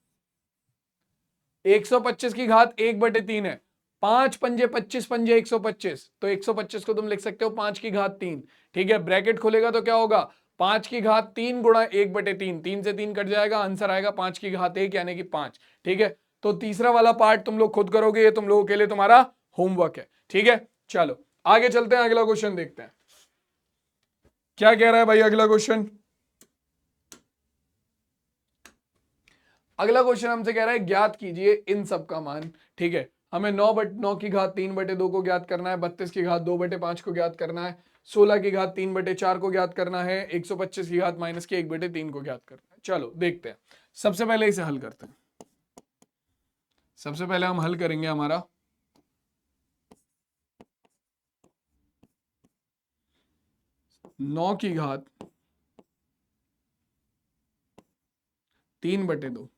125 की घात 1/3 है, 5 पंजे 25 पंजे 125, तो 125 को तुम लिख सकते हो 5 की घात 3, ठीक है। ब्रैकेट खोलेगा तो क्या होगा, 5 की घात 3 गुणा 1/3, 3 से 3 कट जाएगा, आंसर आएगा 5 की घात 1, यानी कि 5, ठीक है। तो तीसरा वाला पार्ट तुम लोग खुद करोगे, ये तुम लोगों के लिए तुम्हारा होमवर्क है, ठीक है। चलो आगे चलते हैं, अगला क्वेश्चन देखते हैं क्या कह रहा है भाई अगला क्वेश्चन। अगला क्वेश्चन हमसे कह रहा है ज्ञात कीजिए इन सब का मान, ठीक है। हमें 9 की घात 3/2 को ज्ञात करना है, 32 की घात 2/5 को ज्ञात करना है, 16 की घात 3/4 को ज्ञात करना है, 125 की घात -1 को ज्ञात करना है। चलो देखते हैं, सबसे पहले इसे हल करते हैं। सबसे पहले हम हल करेंगे हमारा 9 की घात 3/2,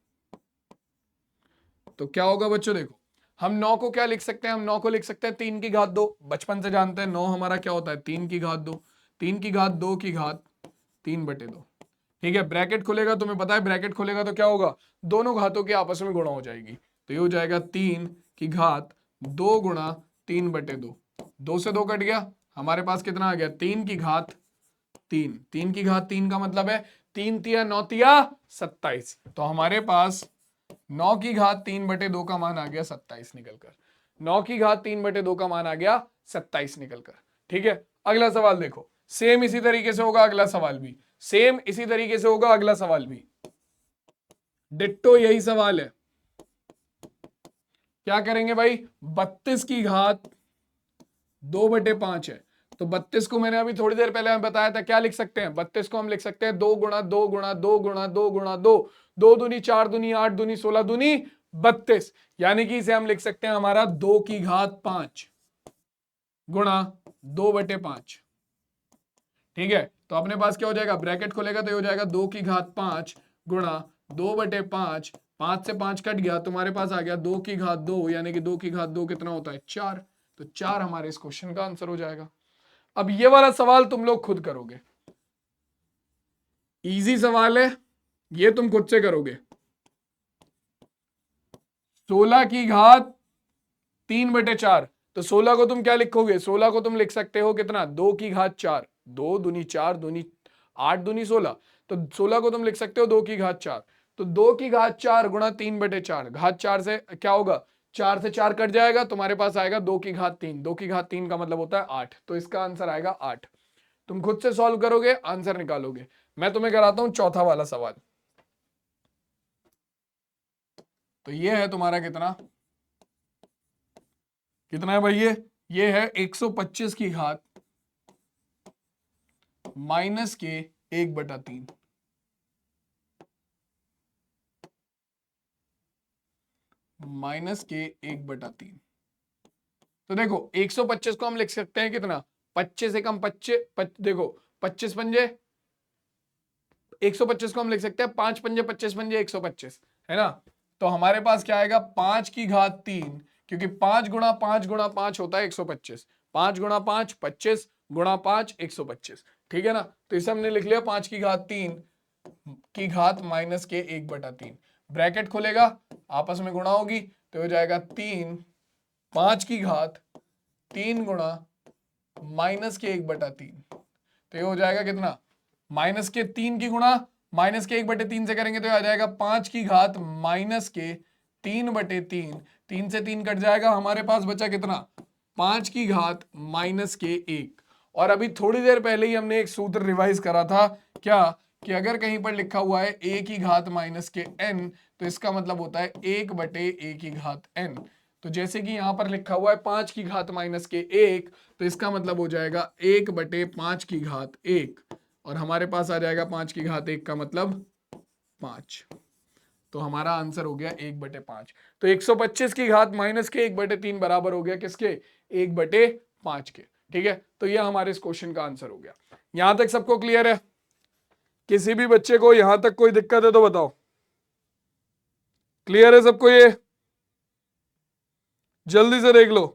तो क्या होगा बच्चों, देखो हम 9 को क्या लिख सकते हैं, हम 9 को लिख सकते हैं 3 की घात 2, बचपन से जानते हैं 9 हमारा क्या होता है, 3 की घात 2। 3 की घात 2 की घात 3/2। ठीक है, ब्रैकेट खुलेगा, तुम्हें पता है ब्रैकेट खुलेगा तो क्या होगा, दोनों घातों के आपस में गुणा हो जाएगी, तो ये हो जाएगा 3 की घात 2 गुणा 3/2। 2 से 2 कट गया, हमारे पास कितना आ गया, 3 की घात 3। 3 की घात 3 का मतलब है 3 तिया 9 तिया 27, तो हमारे पास 9 की घात 3/2 का मान आ गया 27 निकलकर। 9 की घात 3/2 का मान आ गया 27 निकलकर। ठीक है, अगला सवाल देखो, सेम इसी तरीके से होगा अगला सवाल भी, सेम इसी तरीके से होगा अगला सवाल भी, डिट्टो यही सवाल है। क्या करेंगे भाई, 32 की घात 2/5 है, तो 32 को मैंने अभी थोड़ी देर पहले बताया था, क्या लिख सकते हैं, 32 को हम लिख सकते हैं 2 गुणा 2 गुणा 2 गुणा 2 गुणा 2, 2 दूनी 4 दूनी 8 दूनी 16 दूनी 32, यानी कि इसे हम लिख सकते हैं हमारा 2 की घात 5 गुणा 2/5। ठीक है, तो अपने पास क्या हो जाएगा, ब्रैकेट खोलेगा तो ये हो जाएगा 2 की घात 5 गुणा 2/5, 5 से 5 कट गया, तुम्हारे पास आ गया 2 की घात 2, यानी कि 2 की घात 2 कितना होता है, 4, तो 4 हमारे इस क्वेश्चन का आंसर हो जाएगा। अब ये वाला सवाल तुम लोग खुद करोगे, इजी सवाल है, ये तुम खुद से करोगे। 16 की घात 3/4, तो 16 को तुम क्या लिखोगे, 16 को तुम लिख सकते हो कितना, 2 की घात 4, 2 दूनी 4 दूनी 8 दूनी 16, तो 16 को तुम लिख सकते हो 2 की घात 4, तो 2 की घात 4 गुणा 3/4, घात 4 से क्या होगा, 4 से 4 कट जाएगा, तुम्हारे पास आएगा 2 की घात 3, 2 की घात 3 का मतलब होता है 8, तो इसका आंसर आएगा 8। तुम खुद से सॉल्व करोगे, आंसर निकालोगे। मैं तुम्हें कराता हूं चौथा वाला सवाल, तो ये है तुम्हारा कितना, कितना है भाई, ये है 125 की घात माइनस के 1/3, माइनस के 1/3। तो देखो 125 को हम लिख सकते हैं कितना, 25 से कम 25, देखो 25 पंजे 125 को हम लिख सकते हैं 5 पंजे 25 पंजे 125, है ना, तो हमारे पास क्या आएगा, 5 की घात 3, क्योंकि 5 गुणा 5 गुणा 5 होता है 125, 5 गुणा 5 25 गुणा 5 125, ठीक है ना, तो इसे हमने लिख लिया 5 की घात 3 की घात माइनस के 1/3, ब्रैकेट खोलेगा, आपस में गुणा होगी, तो हो जाएगा 3 5 की घात 3 गुणा माइनस के 1/3, तो ये हो जाएगा कितना, माइनस के 3 की गुणा माइनस के 1/3 से करेंगे तो आ जाएगा 5 की घात माइनस के 3/3, 3 से 3 कट जाएगा, हमारे पास बचा कितना, 5 की घात माइनस के 1। और अभी थोड़ी देर पहले ही हमने एक सूत्र रिवाइज करा था, क्या, कि अगर कहीं पर लिखा हुआ है a की घात माइनस के n, तो इसका मतलब होता है 1/a की घात n, तो जैसे कि यहां पर लिखा हुआ है 5 की घात माइनस के 1, तो इसका मतलब हो जाएगा 1/5 की घात 1, और हमारे पास आ जाएगा 5 की घात 1 का मतलब 5, तो हमारा आंसर हो गया 1/5। तो 125 की घात माइनस के 1/3 बराबर हो गया किसके, 1/5 के। ठीक है, तो यह हमारे इस क्वेश्चन का आंसर हो गया। यहां तक सबको क्लियर है, किसी भी बच्चे को यहां तक कोई दिक्कत है तो बताओ, क्लियर है सबको, ये जल्दी से देख लो,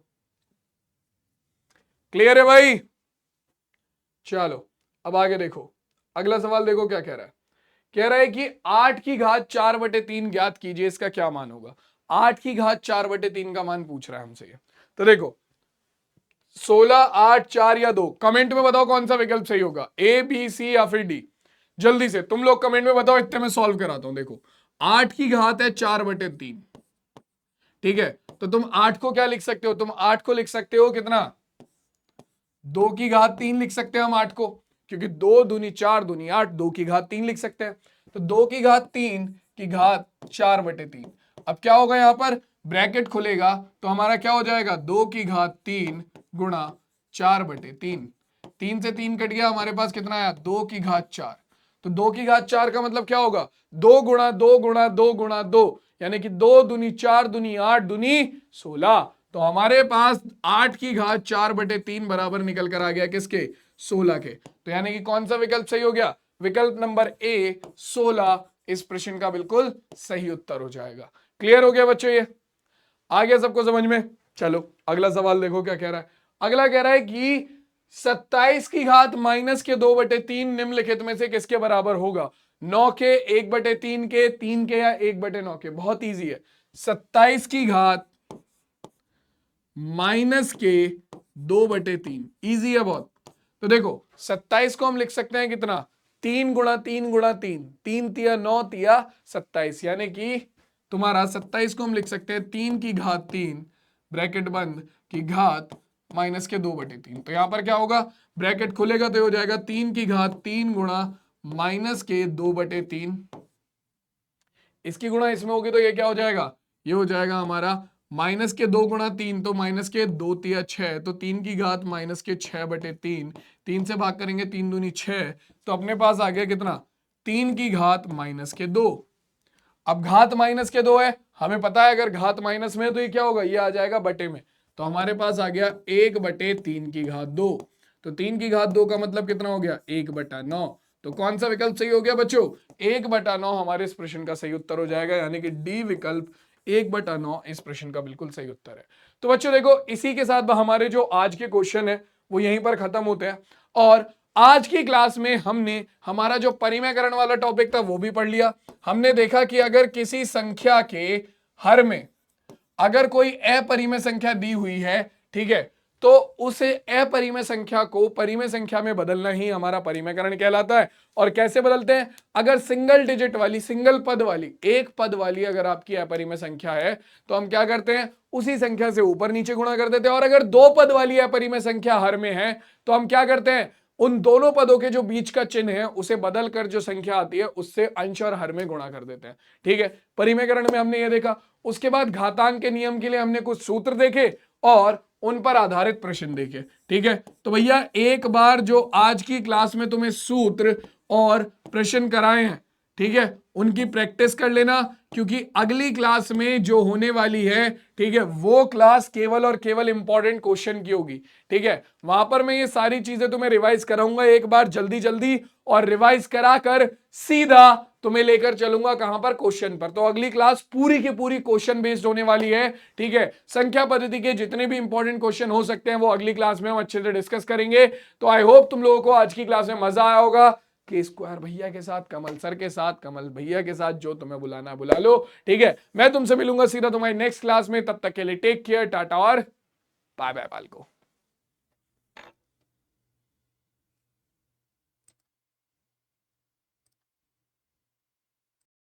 क्लियर है भाई, चलो अब आगे देखो, अगला सवाल देखो क्या कह रहा है, कह रहा है कि 8 की घात 4/3 ज्ञात कीजिए, इसका क्या मान होगा। 8 की घात 4/3 का मान पूछ रहा है हमसे ये, तो देखो 16 8 4 या 2, कमेंट में बताओ कौन सा विकल्प सही होगा, ए बी सी या फिर डी, जल्दी से तुम लोग कमेंट में बताओ, इतने में सॉल्व कराता हूं। देखो 8 की घात है 4/3, ठीक है, तो तुम 8 को क्या लिख सकते हो, तुम 8 को लिख सकते हो कितना, 2 की घात 3 लिख सकते हैं हम 8 को, क्योंकि 2 दूनी 4 दूनी 8, 2 की घात 3 लिख सकते हैं, तो 2 की घात 3 की घात 4/3। अब क्या होगा, यहां पर ब्रैकेट खुलेगा तो हमारा क्या हो जाएगा, 2 की घात 3 गुणा 4/3, 3 से 3 कट गया, हमारे पास कितना आया, 2 की घात 4, तो 2 की घात 4 का मतलब क्या होगा, 2 गुणा 2 गुणा 2 गुणा 2, यानी कि 2 दूनी 4 दूनी 8 दूनी 16, तो हमारे पास 8 की घात 4/3 बराबर निकल कर आ गया किसके, 16 के, तो यानी कि कौन सा विकल्प सही हो गया, विकल्प नंबर ए 16 इस प्रश्न का बिल्कुल सही उत्तर हो जाएगा। क्लियर हो गया बच्चों, ये आ गया सबको समझ में। चलो अगला सवाल देखो क्या कह रहा है, अगला कह रहा है कि 27 की घात माइनस के 2/3 निम्नलिखित में से किसके बराबर होगा? 9 के, 1/3 के, 3 के या 1/9 के? बहुत इजी है। 27 की घात माइनस के 2/3, इजी है बहुत। तो देखो 27 को हम लिख सकते हैं कितना? 3 गुणा 3 गुणा 3, 3 तिया 9 तिया 27, यानी कि तुम्हारा 27 को हम लिख सकते हैं 3 की घात 3 ब्रैकेट बंद की घात माइनस के 2/3। तो यहां पर क्या होगा? ब्रैकेट खुलेगा तो हो जाएगा 3 की घात 3 गुणा माइनस के 2/3, इसकी गुणा इसमें होगी तो ये क्या हो जाएगा? ये हो जाएगा हमारा माइनस के 2 गुणा 3, तो माइनस के 2 तिया 6, तो 3 की घात माइनस के 6/3, 3 से भाग करेंगे 3 दूनी 6, तो अपने पास आ गया कितना? 3 की घात माइनस के 2। अब घात माइनस के 2 है, हमें पता है अगर घात माइनस में है तो ये क्या होगा? ये आ जाएगा बटे में, तो हमारे पास आ गया 1/3 की घात 2। तो 3 की घात 2 का मतलब कितना हो गया? 1/9। तो कौन सा विकल्प सही हो गया बच्चों? 1/9 हमारे इस प्रश्न का सही उत्तर हो जाएगा, यानी कि डी विकल्प 1/9 इस प्रश्न का बिल्कुल सही उत्तर है। तो बच्चों देखो, इसी के साथ हमारे जो आज के क्वेश्चन है वो यहीं पर खत्म होते हैं। और आज की क्लास में हमने हमारा जो परिमेयकरण वाला टॉपिक था वो भी पढ़ लिया। हमने देखा कि अगर किसी संख्या के हर में अगर कोई अपरिमेय संख्या दी हुई है, ठीक है, तो उसे अपरिमेय संख्या को परिमेय संख्या में बदलना ही हमारा परिमेयकरण कहलाता है। और कैसे बदलते हैं? अगर सिंगल डिजिट वाली, सिंगल पद वाली, एक पद वाली अगर आपकी अपरिमेय संख्या है तो हम क्या करते हैं? उसी संख्या से ऊपर नीचे गुणा कर देते हैं। और अगर दो पद वाली अपरिमेय संख्या हर में है तो हम क्या करते हैं? उन दोनों पदों के जो बीच का चिन्ह है उसे बदल कर जो संख्या आती है उससे अंश और हर में गुणा कर देते हैं। ठीक है, परिमेयकरण में हमने ये देखा। उसके बाद घातांक के नियम के लिए हमने कुछ सूत्र देखे और उन पर आधारित प्रश्न देखे। ठीक है, तो भैया एक बार जो आज की क्लास में तुम्हें सूत्र और प्रश्न कराए हैं, ठीक है, उनकी प्रैक्टिस कर लेना, क्योंकि अगली क्लास में जो होने वाली है, ठीक है, वो क्लास केवल और केवल इंपॉर्टेंट क्वेश्चन की होगी। ठीक है, वहां पर मैं ये सारी चीजें तुम्हें रिवाइज कराऊंगा एक बार जल्दी जल्दी, और रिवाइज कराकर सीधा तुम्हें लेकर चलूंगा कहां पर? क्वेश्चन पर। तो अगली क्लास पूरी की पूरी क्वेश्चन बेस्ड होने वाली है। ठीक है, संख्या पद्धति के जितने भी इंपॉर्टेंट क्वेश्चन हो सकते हैं वो अगली क्लास में हम अच्छे से डिस्कस करेंगे। तो आई होप तुम लोगों को आज की क्लास में मजा आया होगा। के स्क्वायर भैया के साथ, कमल सर के साथ, कमल भैया के साथ, जो तुम्हें बुलाना बुला लो। ठीक है, मैं तुमसे मिलूंगा सीधा तुम्हारी नेक्स्ट क्लास में। तब तक के लिए टेक केयर, टाटा और बाय बाय पाल को।